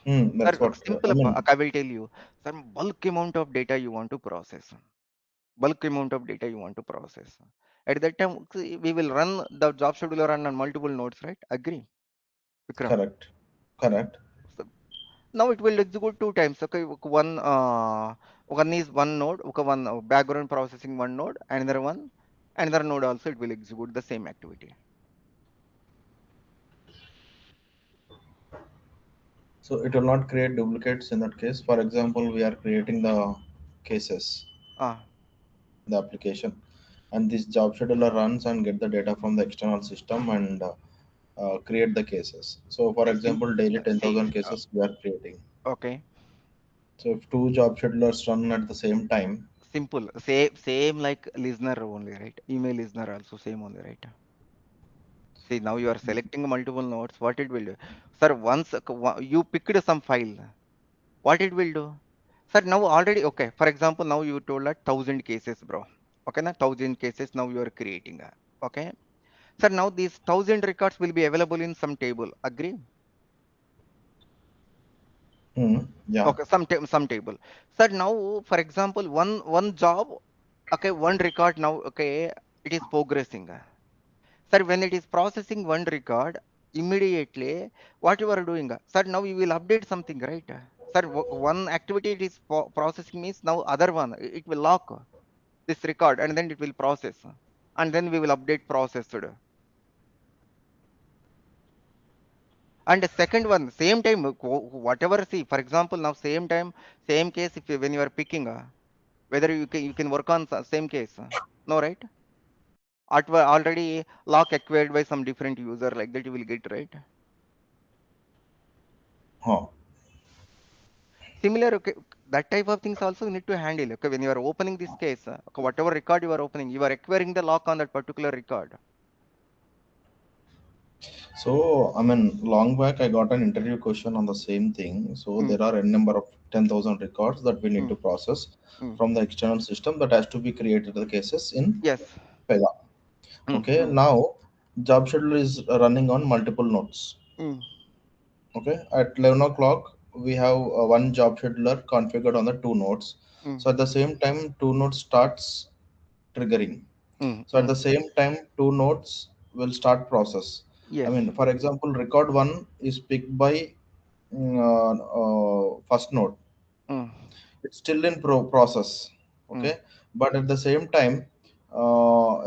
Sir, that's what I simple, mean. I will tell you. Sir, bulk amount of data you want to process. Bulk amount of data you want to process. At that time, see, we will run the job scheduler run on multiple nodes, right? Agree, Vikram. Correct. Correct. So now it will execute 2 times. Okay, one is one node. Okay, one background processing one node, another node also it will execute the same activity. So it will not create duplicates in that case. For example, we are creating the cases Ah, in the application, and this job scheduler runs and get the data from the external system and create the cases. So for sim example, daily see 10,000 cases we are creating. okay. So if two job schedulers run at the same time, Simple. Same like listener only, right? Email listener also same only, right? See, now you are selecting multiple nodes. What it will do? Sir, once you picked some file, what it will do? Sir, now already, okay. For example, now you told that 1,000 cases, bro. Okay, na 1,000 cases now you are creating. Okay. Sir, now these 1,000 records will be available in some table. Agree? yeah. Okay, some table. Sir, now for example, one job, okay, one record now, okay, it is progressing. Sir, when it is processing one record, immediately what you are doing? Sir, now you will update something, right? Sir, one activity it is processing means now other one it will lock this record and then it will process, and then we will update processed. And the second one, same time, whatever see, for example, now same time, same case, if you, when you are picking, whether you can work on same case, no, right? Already lock acquired by some different user like that you will get, right? Huh. Similar, okay, that type of things also you need to handle. Okay, when you are opening this case, okay, whatever record you are opening, you are acquiring the lock on that particular record. So, I mean, long back I got an interview question on the same thing. So, Mm, there are n number of 10,000 records that we need mm, to process mm. from the external system that has to be created the cases in Yes. Pega. Mm, Okay, mm, now job schedule is running on multiple nodes. mm, Okay, at 11 o'clock, we have one job scheduler configured on the two nodes. mm, So, at the same time, two nodes starts triggering. mm, So at mm. the same time, two nodes will start process. I Yes. mean, for example, record one is picked by first node. Mm, It's still in process. mm, Okay, but at the same time,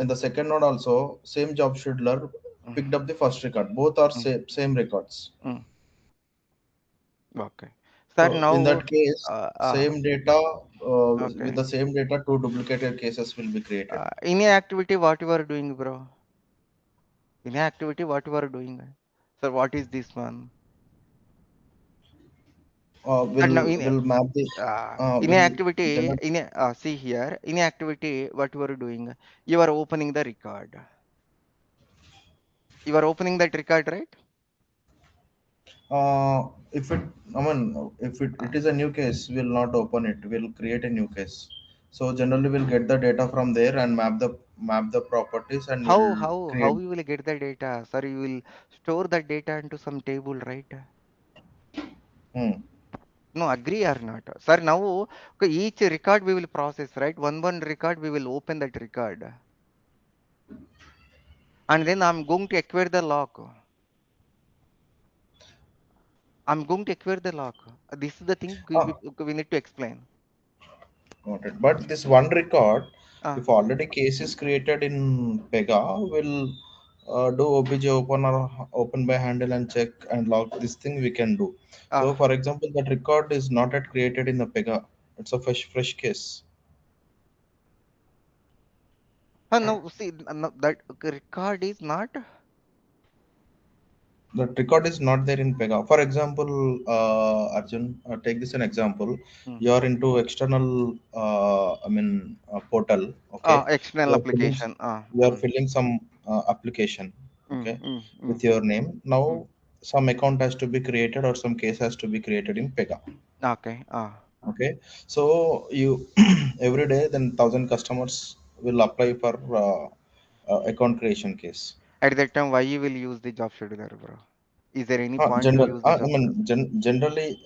in the second node also, same job scheduler mm, picked up the first record. Both are mm, same records. mm. Okay. Sir, So in now, that case, uh, uh, same data with okay. the same data, two duplicated cases will be created. In a activity, what you are doing, bro? In a activity, what you are doing? Sir, what is this one? Sir, now Will map the in a will activity, general. see here, in a activity, what you are doing? You are opening the record. You are opening that record, right? If it, I mean, if Uh, it is a new case, we'll not open it. We'll create a new case. So generally, we'll get the data from there and map the properties, and we'll how create. you will get the data? Sir, you will store that data into some table, right? Hmm. No, agree or not? Sir, now okay, each record we will process, right? One record we will open that record, and then I'm going to acquire the lock. I'm going to acquire the lock. This is the thing Ah, we need to explain. got it. But this one record, Ah, if already case is created in Pega, will do OBJ open or open by handle and check and log. This thing we can do. So, ah. for example, that record is not yet created in the Pega. It's a fresh case. No, see, no, that record is not. The record is not there in Pega. For example, Arjun, take this an example. Hmm. You are into external portal. Okay, External application. you are filling some application. Mm, Okay, mm, mm, with your name. Now mm. some account has to be created or some case has to be created in Pega. Okay. Okay, so you every day then 1,000 customers will apply for account creation case. At that time, why you will use the job scheduler, bro? Is there any point to General, use the I job mean, scheduler? generally,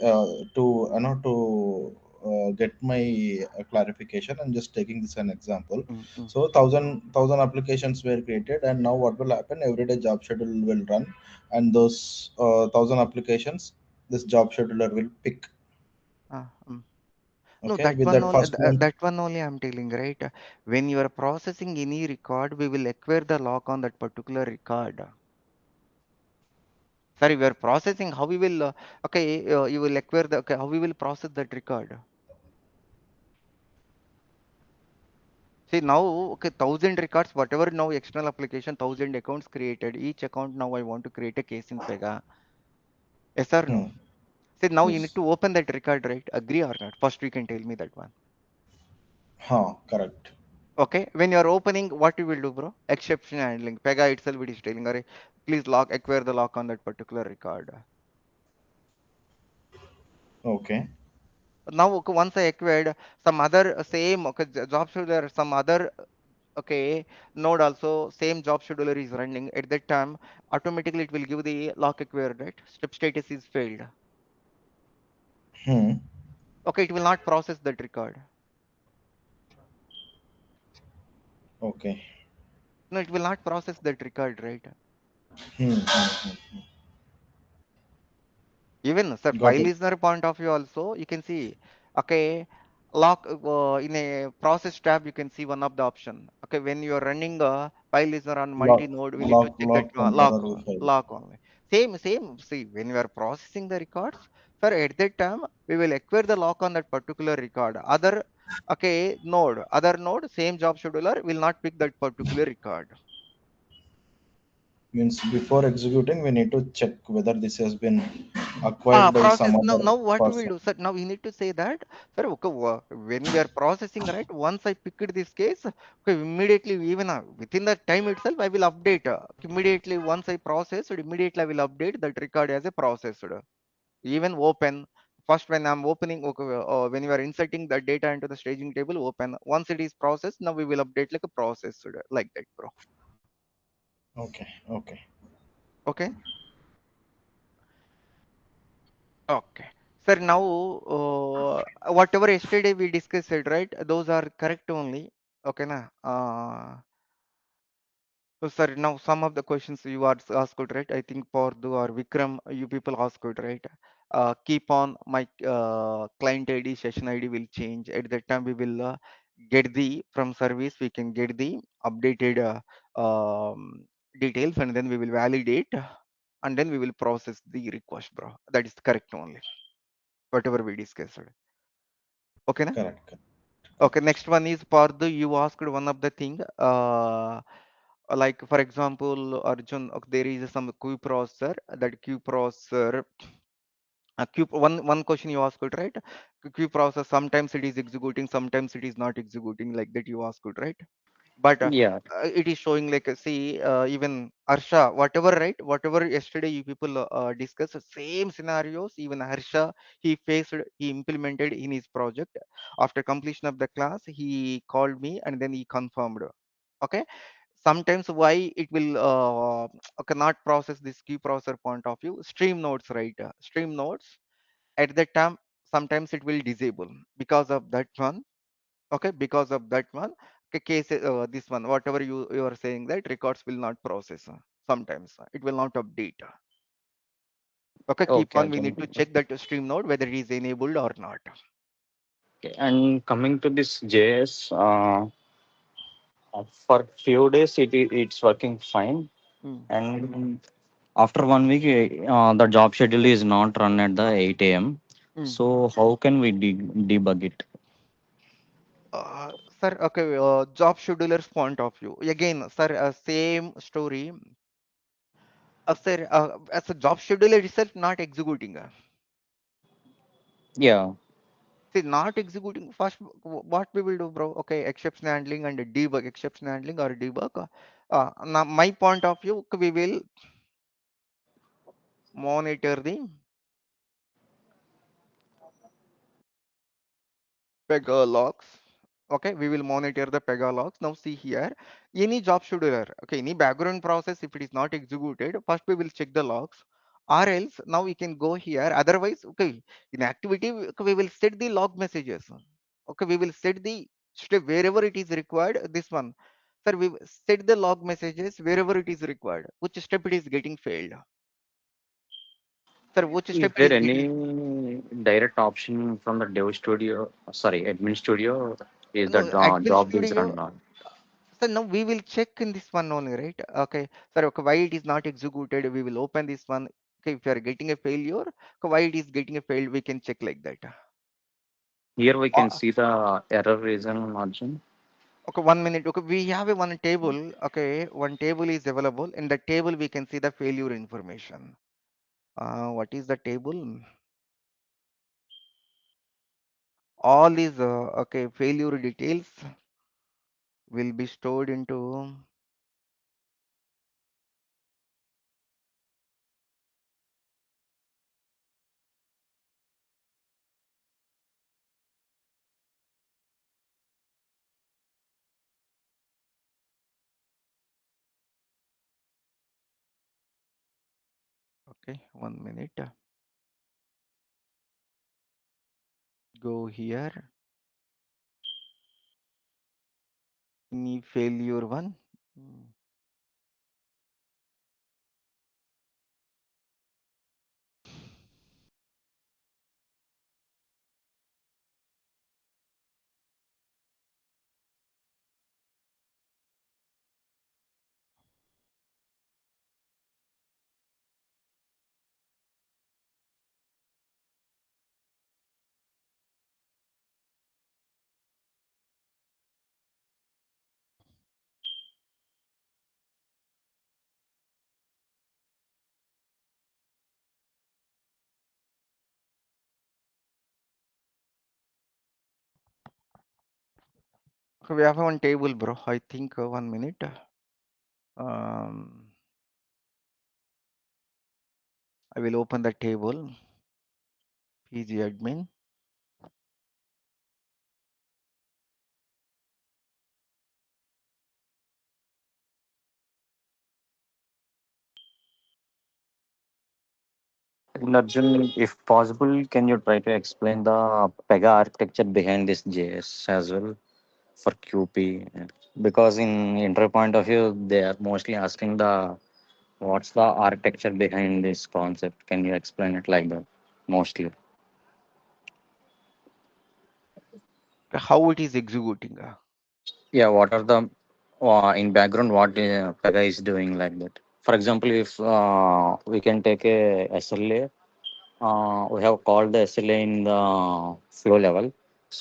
to get my clarification, I'm just taking this an example. Mm, mm, So thousand applications were created, and now what will happen? Every day job schedule will run, and those 1,000 applications, this job scheduler will pick. mm. No, Okay, with that first one. that one only I'm telling, right? When you are processing any record, we will acquire the lock on that particular record. Sorry, we are processing. How we will? Okay, you will acquire the. Okay, how we will process that record? See now, okay, 1,000 records, whatever now external application, 1,000 accounts created. Each account now I want to create a case in Pega. Yes or no? Hmm. See now you need Yes. to open that record, right? Agree or not? First you can tell me that one. Huh, correct. Okay, when you are opening, what you will do, bro? Exception handling. Pega itself it is telling, "Arey, please lock, acquire the lock on that particular record." Okay. Now, okay, once I acquired some other same okay, job scheduler, some other okay node also same job scheduler is running at that time, automatically it will give the lock acquired, right? Step status is failed. Hmm. Okay, it will not process that record. Okay. No, it will not process that record, right? Hmm. Hmm. Hmm. Even sir, Got file it. listener point of view also, you can see, okay, lock in a process tab, you can see one of the option. Okay, when you are running a file listener on Lock, multi-node, we need to lock, check that lock lock, temporary file. lock only. Same. See, when you are processing the records, sir, at that time, we will acquire the lock on that particular record. Other node, same job scheduler will not pick that particular record. Means before executing, we need to check whether this has been acquired by Process some now. other Now what we will person. do, sir? Now we need to say that, sir. Okay, when we are processing, right? Once I picked this case, okay, immediately even within the time itself, I will update. Immediately once I process, immediately I will update that record as a processed. Even open first when I'm opening. Okay, when you are inserting the data into the staging table, open. Once it is processed, now we will update like a processed like that, bro. Okay. Okay. Okay. Okay. Sir, now whatever yesterday we discussed, right? Those are correct only. Okay, na? So, sir, now some of the questions you are asked, right? I think Pardu or Vikram, you people asked, right? Keep on my client ID, session ID will change. At that time, we will get the from service, we can get the updated details, and then we will validate, and then we will process the request, bro. That is correct only. Whatever we discussed. Okay, na? Correct. Correct. Okay, Correct. next one is Pardu. You asked one of the thing. Like for example, Arjun, okay, there is some queue processor. That queue processor, one question you asked, right? Queue processor. Sometimes it is executing, sometimes it is not executing. Like that you asked, right? But Yeah. it is showing like see even Harsha, whatever, right? Whatever yesterday you people discussed, same scenarios. Even Harsha, he implemented in his project. After completion of the class, he called me and then he confirmed. Okay, sometimes why it will cannot process this key processor point of view. Stream nodes, right? Stream nodes at that time sometimes it will disable because of that one. Okay, because of that one, okay, case this one, whatever you are saying, that records will not process, sometimes it will not update. Okay, keep Okay, on, we Arjun. need to check that stream node whether it is enabled or not. Okay. And coming to this JS, for few days it's working fine, Mm. and after 1 week, the job schedule is not run at the 8 a.m. Mm. So how can we debug it? uh, Sir, okay, job scheduler's point of view again, sir, same story. Sir, as a job scheduler itself not executing, Yeah. see, not executing first, what we will do, bro? Okay, exception handling and debug, exception handling or debug. Now my point of view, we will monitor the Pega logs. Okay, we will monitor the Pega logs. Now see here, any job scheduler, okay, any background process, if it is not executed, first we will check the logs. Or else now we can go here. Otherwise, okay, in activity, okay, we will set the log messages. Okay, we will set the step wherever it is required. This one, sir, we will set the log messages wherever it is required. Which step it is getting failed? Sir, which Is step it there is any getting. direct option from the Dev Studio, sorry, admin studio, is No, that admin job is studio. run on? So now we will check in this one only, right? Okay, sir. Okay, why it is not executed? We will open this one. Okay, if you are getting a failure, okay, why it is getting a failed, we can check like that. Here we can Uh, see the error reason margin. okay, 1 minute. Okay, we have a one table. Okay, one table is available. In the table, we can see the failure information. What is the table? All these okay failure details will be stored into. Okay, 1 minute. Go here. Any failure one. Hmm. Okay, we have one table, bro. I think 1 minute. Um, I will open the table. PG admin. And Arjun, if possible, can you try to explain the Pega architecture behind this JS as well for QP? Because in interview point of view, they are mostly asking the what's the architecture behind this concept. Can you explain it like that? Mostly. How it is executing. Yeah, what are the in background what Pega is doing like that? For example, if we can take a SLA, we have called the SLA in the flow level.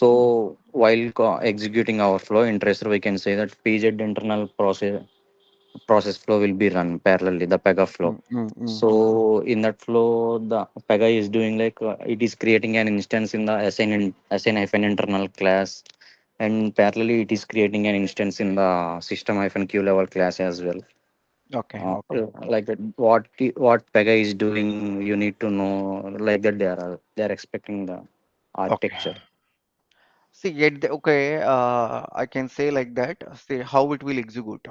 Mm, So while executing our flow in tracer, we can say that PZ internal process flow will be run parallelly, the Pega flow. mm, mm, mm. So in that flow, the Pega is doing like it is creating an instance in the assign hyphen internal class, and parallelly it is creating an instance in the system hyphen Q level class as well. Okay, okay, Like that, what Pega is doing, you need to know like that. They are expecting the okay. architecture. See, okay, I can say like that. See how it will execute.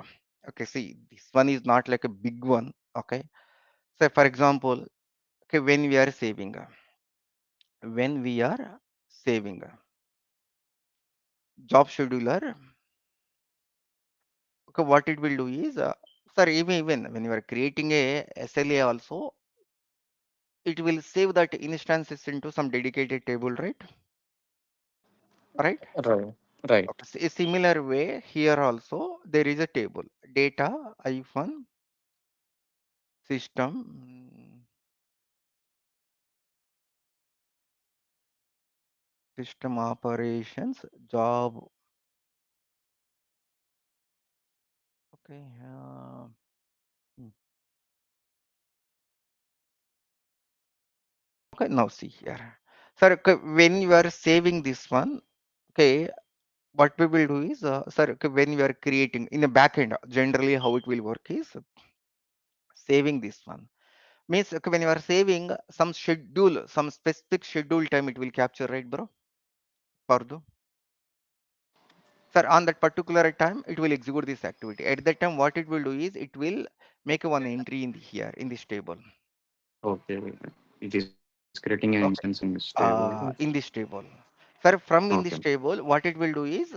Okay, see, this one is not like a big one. Okay, say for example, okay, when we are saving job scheduler, okay, what it will do is, sir, even when you are creating a SLA also, it will save that instances into some dedicated table, right? Right? Right, right. Okay, a similar way here also there is a table data hyphen system system operations job. Okay. Hmm. Okay. Now see here, sir. Okay, when you are saving this one, okay, what we will do is, sir, okay, when you are creating in the backend, generally how it will work is saving this one means okay, when you are saving some schedule, some specific schedule time, it will capture, right, bro? Pardo. Sir, on that particular time, it will execute this activity. At that time, what it will do is it will make one entry in here in this table. Okay, it is creating an instance in this Okay. table. In this table. Sir, from in Okay. this table, what it will do is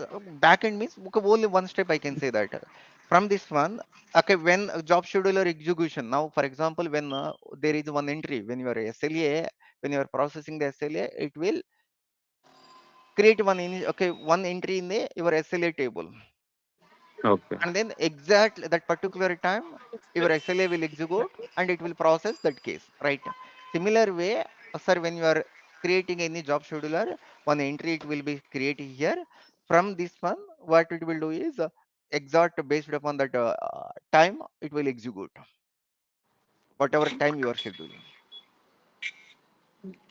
backend means okay, only one step I can say that. From this one, okay, when job scheduler execution. Now, for example, when there is one entry, when you are SLA, when you are processing the SLA, it will create one in okay one entry in the your SLA table. Okay. and then exact that particular time your SLA will execute and it will process that case, right? Similar way, sir, when you are creating any job scheduler, one entry it will be created here. From this one, what it will do is exact based upon that time it will execute whatever time you are scheduling.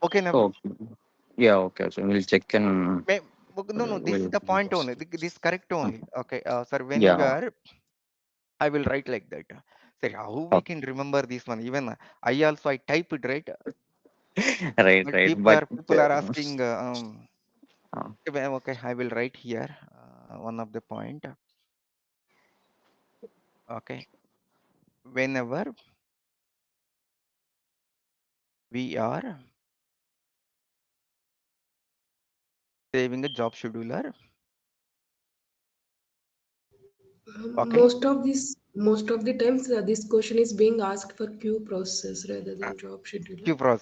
Okay, na bro? Okay. Yeah. Okay. So we'll check and May, no, no, this is we'll. the point only. This correct only. Okay, sir, when you Yeah. are I will write like that. Say how we Okay. can remember this one. Even I also I type it right, Right. but Right. people are asking. Uh, Okay, okay, I will write here one of the point. Okay, whenever we are saving a job scheduler. Okay, Most of the times this question is being asked for queue process rather uh, than job scheduler. Q pros.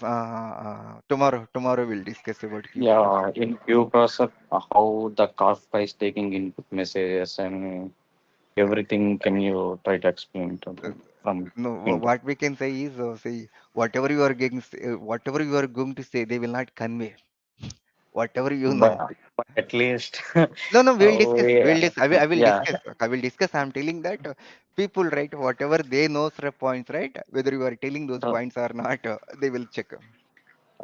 Tomorrow we'll discuss about Q pros. yeah. In queue process, how the Kafka is taking input messages and everything. Can you try to explain to Uh, them from no, input? what we can say is say whatever you are getting, whatever you are going to say, they will not convey. Whatever you know. But at least, No, no, we'll discuss. we, We'll discuss. I will yeah, discuss. I will discuss. I'm telling that people, right, whatever they know the points, right, whether you are telling those points or not, they will check.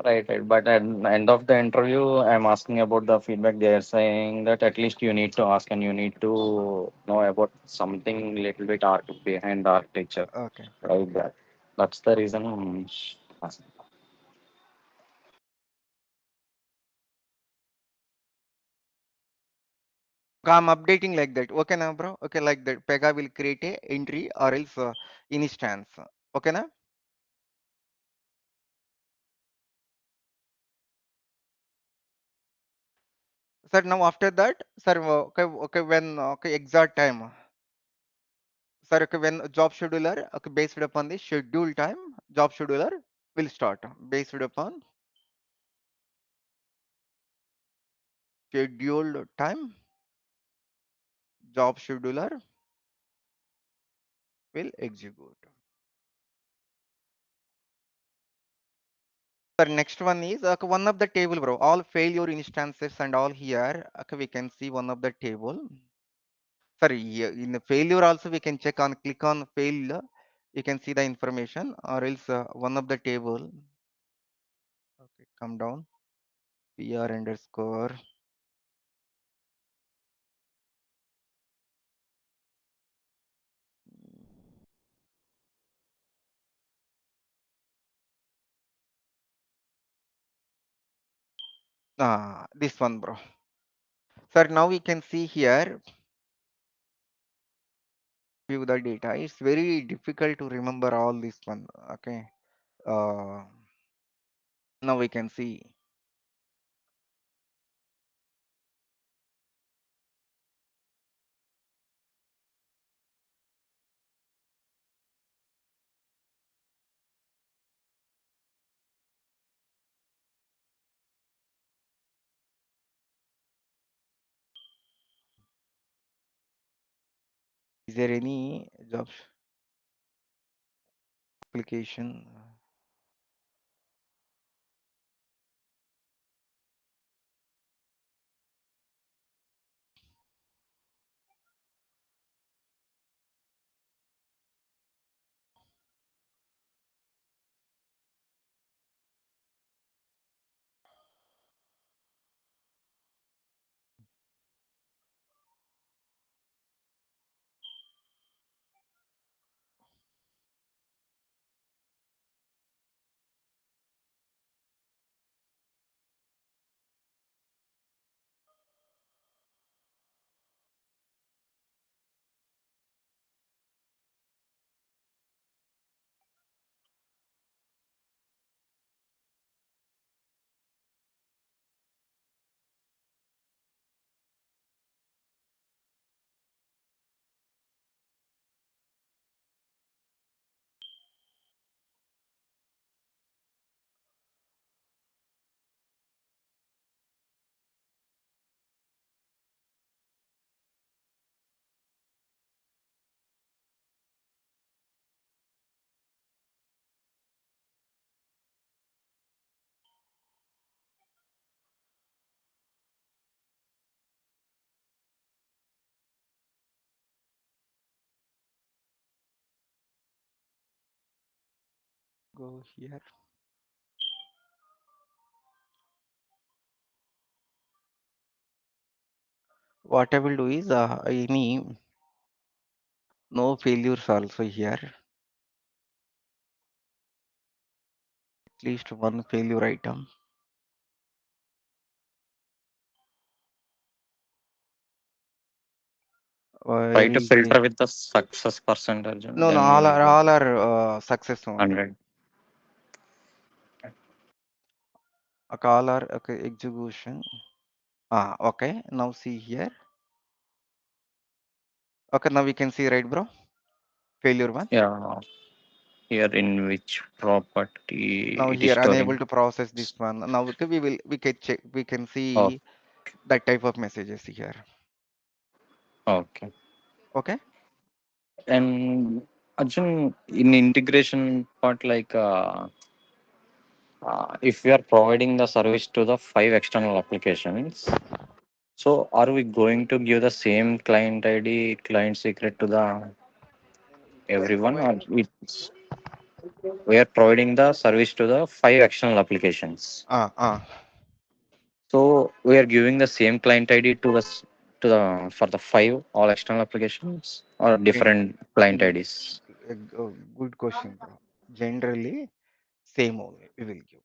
right, right. But at the end of the interview, I'm asking about the feedback. They are saying that at least you need to ask and you need to know about something little bit art behind the architecture, Okay, fine. like that. That's the reason I'm asking. I'm updating like that. Okay, now, bro. Okay, like that. Pega will create a entry or else instance. Okay, now. Sir, now after that, sir, okay, okay, when okay, exact time. Sir, okay, when job scheduler, okay, based upon the schedule time, job scheduler will start based upon scheduled time, job scheduler will execute. Sir, next one is okay, one of the table, bro. All failure instances and all here. Okay, we can see one of the table. Sorry, in the failure also we can check on click on fail. You can see the information, or else one of the table. Okay, come down. PR underscore. This one, bro. Sir, now we can see here view the data. It's very difficult to remember all this one. Okay. Uh, Now we can see. Is there any job application? Go here. What I will do is any no failures also here. At least one failure item. Try to Easy. filter with the success percentage, and No, no, then we will all are success only. 100. A call are okay execution. Okay. Now see here. Okay, now we can see right, bro. Failure one. Yeah, here in which Now property it is here unable storing. to process this one. Now we can check. We can Oh, see that type of messages here. okay. Okay. And Arjun, in integration part, if we are providing the service to the 5 external applications, so are we going to give the same client ID, client secret to the We are everyone, or providing. we are providing the service to the 5 external applications? Ah ah. So we are giving the same client ID to to the for the 5 all external applications or Gen- different client mm, IDs. Good question, bro. Generally, same only we will give.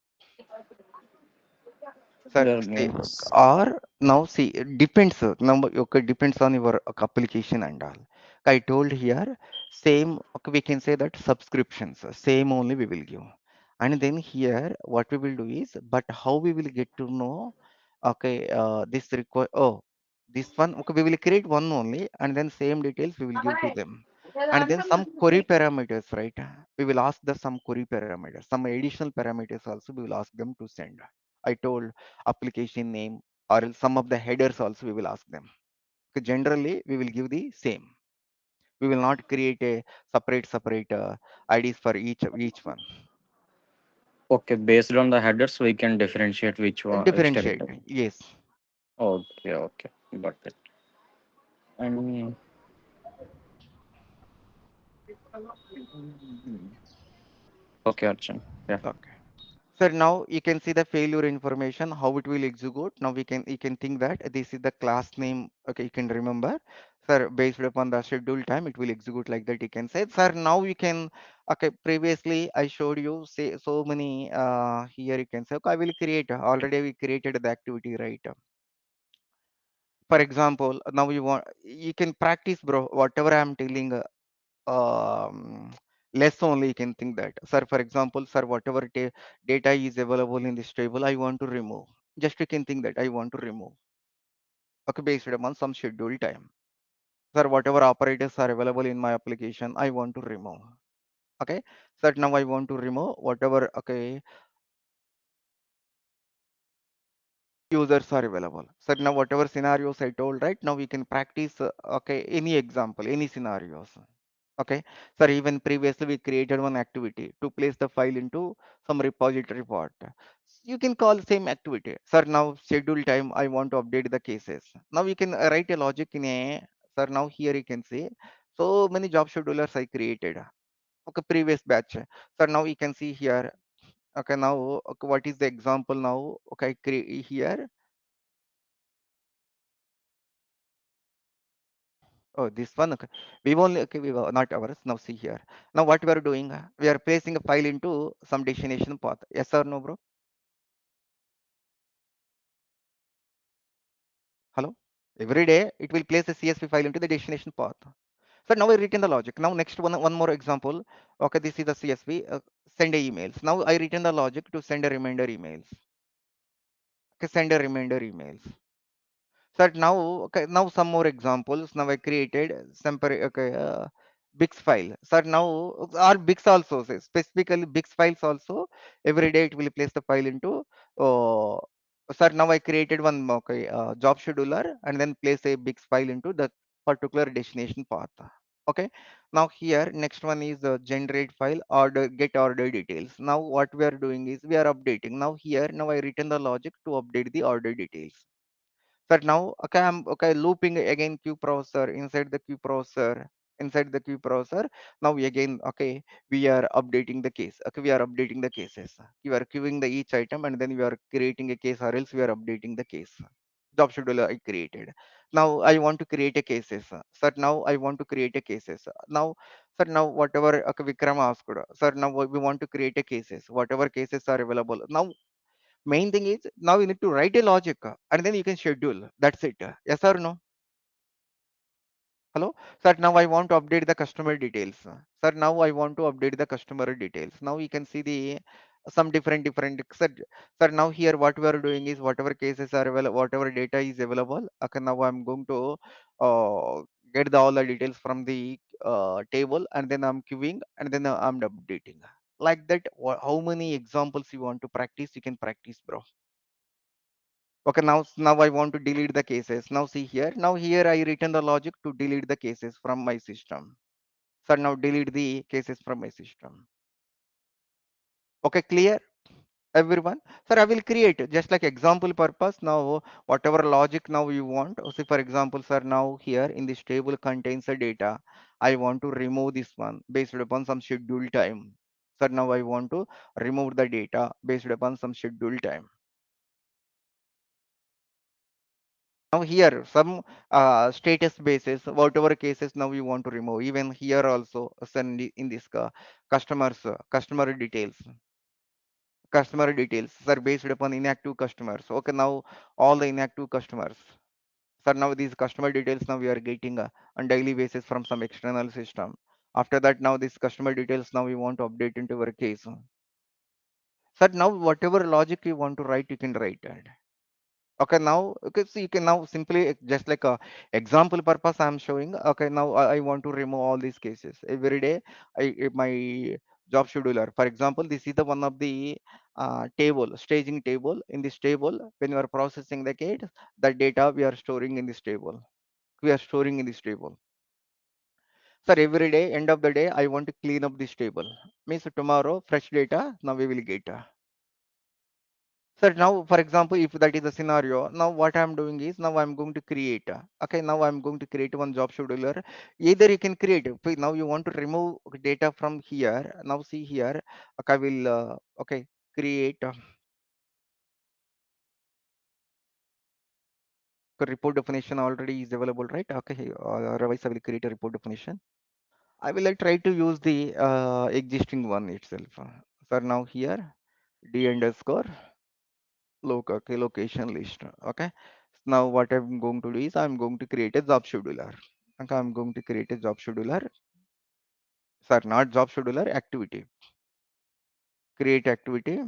Sir, That say, means or now see, it depends. Number okay, depends on your application and all. I told here, same. Okay, we can say that subscriptions, same only we will give. And then here, what we will do is, but how we will get to know? Okay, this require. Oh, this one. Okay, we will create one only, and then same details we will give to them. And then some query parameters, right? We will ask the some query parameters, some additional parameters also we will ask them to send. I told application name or else some of the headers also we will ask them. Okay, generally, we will give the same. We will not create a separate IDs for each one. okay, based on the headers, we can differentiate which Differentiate. territory. Yes. Okay, okay, got it. And okay, Arjun. Yeah. Okay. Sir, now you can see the failure information, how it will execute. Now you can think that this is the class name. Okay, you can remember. Sir, based upon the schedule time, it will execute like that. You can say, sir, now you can okay, previously I showed you say so many here you can say, okay, I will create already we created the activity, right? For example, now you can practice, bro, whatever I'm telling um, less only you can think that sir, for example, sir, whatever data is available in this table I want to remove, just you can think that I want to remove, okay, based on some schedule time. Sir, whatever operators are available in my application I want to remove. Okay, sir, now I want to remove whatever, okay, users are available. So now whatever scenarios I told, right, now we can practice okay, any example, any scenarios. Okay, sir, even previously we created one activity to place the file into some repository part. You can call same activity. Sir, now schedule time, I want to update the cases. Now we can write a logic in a, sir, now here you can see so many job schedulers I created. Okay, previous batch. Sir, now you can see here. Okay, now okay, what is the example now? Okay, create here. Oh, this one. Okay. We've only okay, we were not ours. Now see here. Now what we are doing? We are placing a file into some destination path. Yes or no, bro? Hello. Every day it will place a CSV file into the destination path. So now I written the logic. Now next one more example. Okay, this is the CSV. Send a emails. Now I written the logic to send a reminder emails. Okay, send a reminder emails. So now, okay, now some more examples. Now I created some okay, Bix file. So now or Bix also specifically Bix files also every day it will place the file into. Uh, sir, now I created one okay job scheduler and then place a Bix file into the particular destination path. Okay. Now here next one is generate file order get order details. Now what we are doing is we are updating. Now here now I written the logic to update the order details. So now, okay, I'm okay looping again queue processor inside the queue processor. inside the queue browser. Now again, okay, we are updating the case. Okay, we are updating the cases. You are queuing the each item and then you are creating a case, or else we are updating the case. Job scheduler I created. Now I want to create a cases. Sir, now I want to create a cases. Now, sir, now whatever, okay, Vikram asked, sir, now we want to create a cases. Whatever cases are available. Now main thing is, now you need to write a logic, and then you can schedule. That's it. Yes or no? Hello, sir. Now I want to update the customer details. Sir, now I want to update the customer details. Now you can see the some different. Sir, now here what we are doing is whatever cases are available, whatever data is available. Okay, now I'm going to get all the details from the table, and then I'm queuing, and then I'm updating. Like that, how many examples you want to practice? You can practice, bro. Okay, now I want to delete the cases. Now see here. Now here I written the logic to delete the cases from my system. So now delete the cases from my system. Okay, clear everyone? Sir, I will create just like example purpose. Now whatever logic now you want. See, for example, sir, now here in this table contains the data. I want to remove this one based upon some schedule time. Sir, now I want to remove the data based upon some schedule time. Now here some status basis, whatever cases now you want to remove. Even here also send in this customers, customer details are based upon inactive customers. Okay, now all the inactive customers. So now these customer details now we are getting on daily basis from some external system. After that, now this customer details now we want to update into our case. So now whatever logic you want to write, you can write it. Okay, now, okay, so you can now simply just like a example purpose I'm showing. Okay, now I want to remove all these cases every day. My job scheduler, for example, this is the one of the table, staging table. In this table, when you are processing the case, the data we are storing in this table. We are storing in this table. Sir, every day, end of the day, I want to clean up this table. Means tomorrow, fresh data. Now we will get. Sir, now, for example, if that is a scenario, now what I'm doing is now I'm going to create. Okay, now I'm going to create one job scheduler. Either you can create. Now you want to remove data from here. Now see here. Okay, I will okay create report definition already is available, right? Okay, otherwise I will create a report definition. I will try to use the existing one itself. Sir, now here d underscore okay, location list. Okay. Now what I'm going to do is I'm going to create a job scheduler. Okay, I'm going to create a job scheduler. Sorry, not job scheduler, activity. Create activity.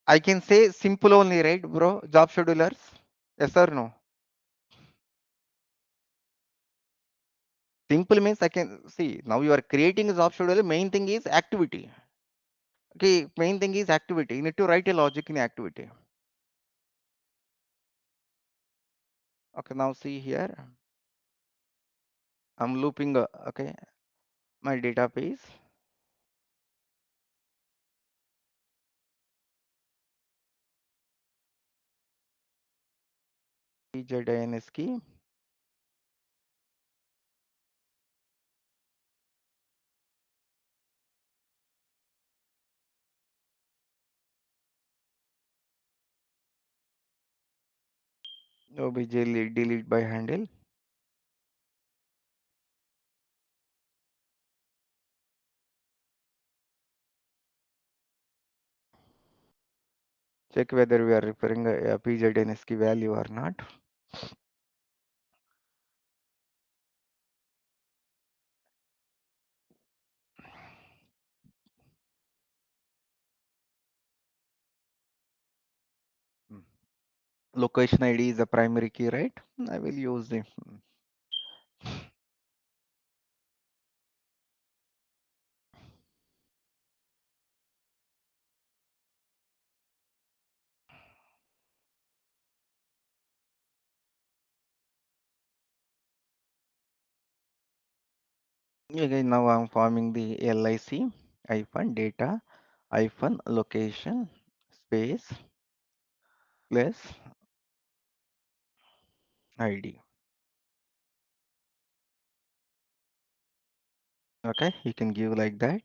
I can say simple only, right, bro? Job schedulers. Yes or no? Simple means I can see now you are creating a job scheduler. Main thing is activity. Okay, main thing is activity. You need to write a logic in activity. Okay, now see here. I'm looping. Okay, my database. PJINS key. OBJ delete by handle. Check whether we are referring a PZNS key value or not. Hmm. Location ID is the primary key, right? I will use the again. Now I'm forming the LIC hyphen data hyphen location space plus ID. Okay, you can give like that.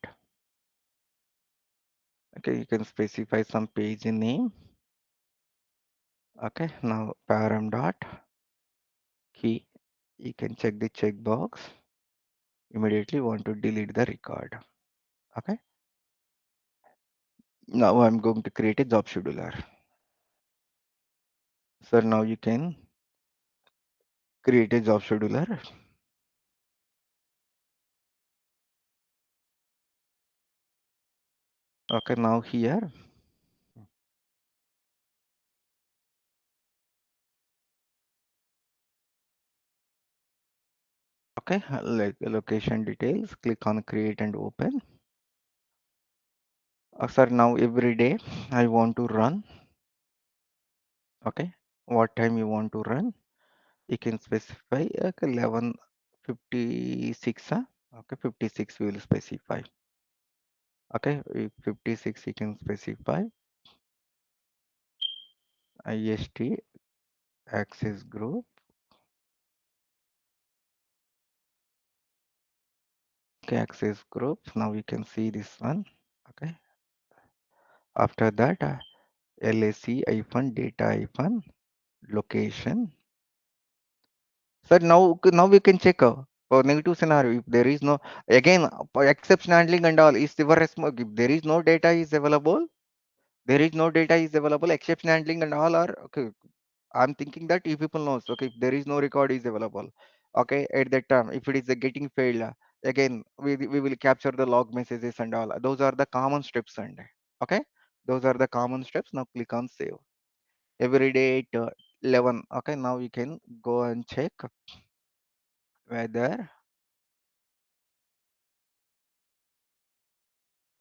Okay, you can specify some page name. Okay, now param dot key. You can check the checkbox. Immediately want to delete the record. Okay, now I'm going to create a job scheduler. So now you can create a job scheduler. Okay, now here. Okay, like location details, click on create and open. Sir, now every day I want to run. Okay, what time you want to run? You can specify 11:56. Okay, 56 we will specify. Okay, 56 you can specify. IST access group. Okay, access group. Now you can see this one. Okay, after that LAC hyphen data hyphen location. Sir, now we can check for negative scenario if there is no again for exception handling and all is your response. If there is no data is available, there is no data is available. Exception handling and all are okay. I'm thinking that if people knows okay if there is no record is available. Okay, at that time if it is getting failed again we will capture the log messages and all. Those are the common steps and okay those are the common steps. Now click on save. Every day at 11. Okay, now you can go and check whether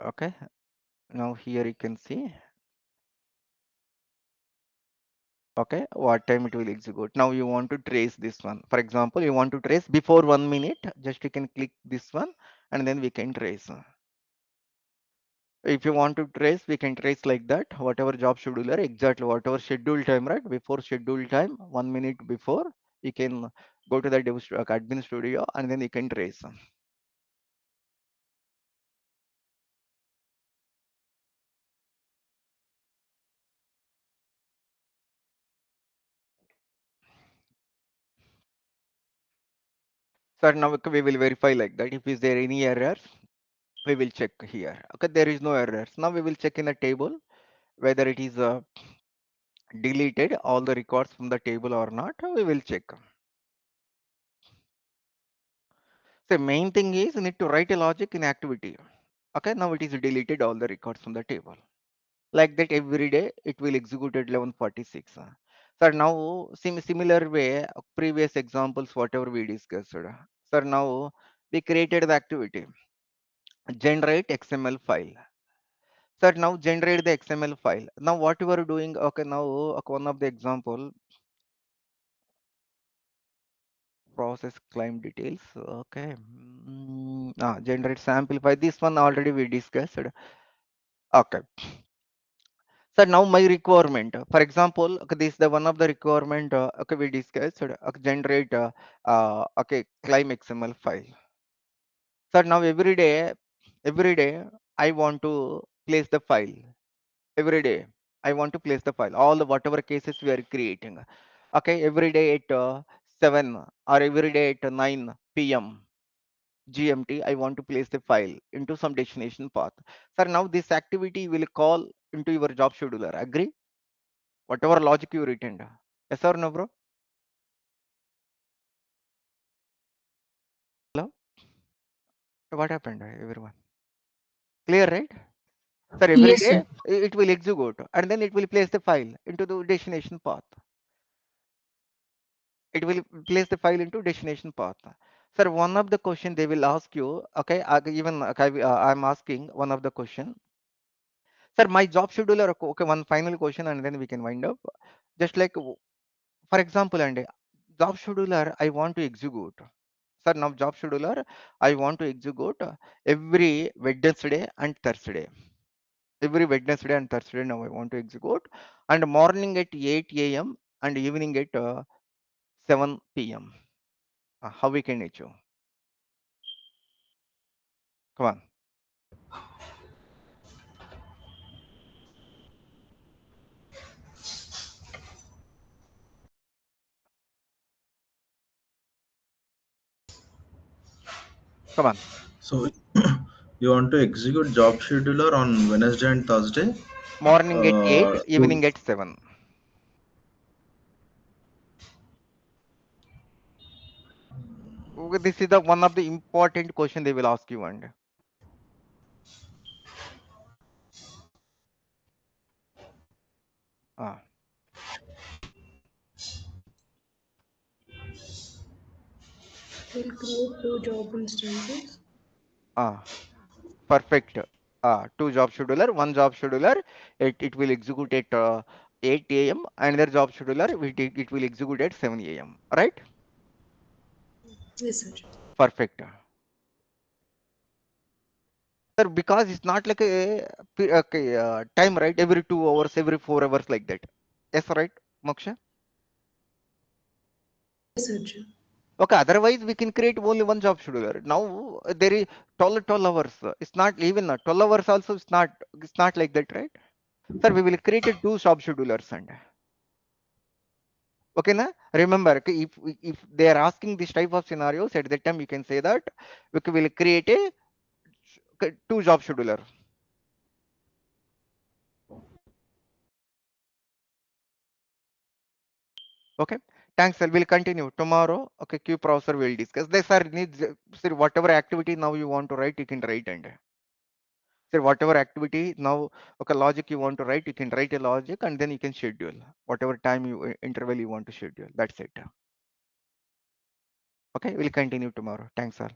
okay now here you can see okay what time it will execute. Now you want to trace this one. For example, you want to trace before 1 minute, just you can click this one and then we can trace. If you want to trace, we can trace like that. Whatever job scheduler, exactly whatever schedule time, right? Before schedule time, 1 minute before, you can go to the admin studio and then you can trace. So now we will verify like that. If is there any errors, we will check here. Okay, there is no errors. Now we will check in the table whether it is deleted all the records from the table or not. We will check. The main thing is you need to write a logic in activity. Okay, now it is deleted all the records from the table. Like that every day it will execute at 11:46. Sir, now similar way previous examples whatever we discussed. Sir, now we created the activity generate XML file. Sir, now generate the XML file. Now what you are doing, okay, now one of the example process claim details. Okay, generate sample file. This one already we discussed. Okay, so now my requirement, for example, okay, this is the one of the requirement. Okay, we discussed. Generate okay claim XML file. So now every day I want to place the file. Every day I want to place the file. All the whatever cases we are creating. Okay, every day at 7 or every day at 9 p.m. GMT, I want to place the file into some destination path. Sir, now this activity will call into your job scheduler. Agree? Whatever logic you written. Yes or no, bro? Hello? What happened, everyone? Clear, right? Sir, every Yes, day sir. it will execute and then it will place the file into the destination path. It will place the file into destination path. Sir, one of the question they will ask you, okay, even okay, I'm asking one of the question. Sir, my job scheduler, okay, one final question and then we can wind up. Just like, for example, and job scheduler, I want to execute. Sir, now job scheduler, I want to execute every Wednesday and Thursday. Every Wednesday and Thursday now I want to execute, and morning at 8 a.m. and evening at 7 p.m. How we can achieve? Come on, come on. So you want to execute job scheduler on Wednesday and Thursday? Morning at 8, To evening at 7. Okay, this is the one of the important question they will ask you, and uh, We'll create two job instances. uh, perfect. Two job scheduler, one job scheduler, it will execute at 8 a.m. Another job scheduler, it will execute at 7 a.m. Right? Yes, sir. Perfect. Sir, because it's not like a okay, time, right? Every 2 hours, every 4 hours, like that. Yes, right, Moksha? Yes, sir. Okay, otherwise we can create only one job scheduler. Now there is 12 hours. It's not even 12 hours also. It's not like that, right? Sir, we will create a two job schedulers and okay, na? Remember, okay, if they are asking this type of scenarios at that time, you can say that we will create a two job scheduler. Okay. Thanks, sir. We'll continue tomorrow. Okay, Q browser will discuss. This sir needs sir whatever activity now you want to write, you can write and sir whatever activity now okay logic you want to write, you can write a logic and then you can schedule whatever time you interval you want to schedule. That's it. Okay, we'll continue tomorrow. Thanks, sir.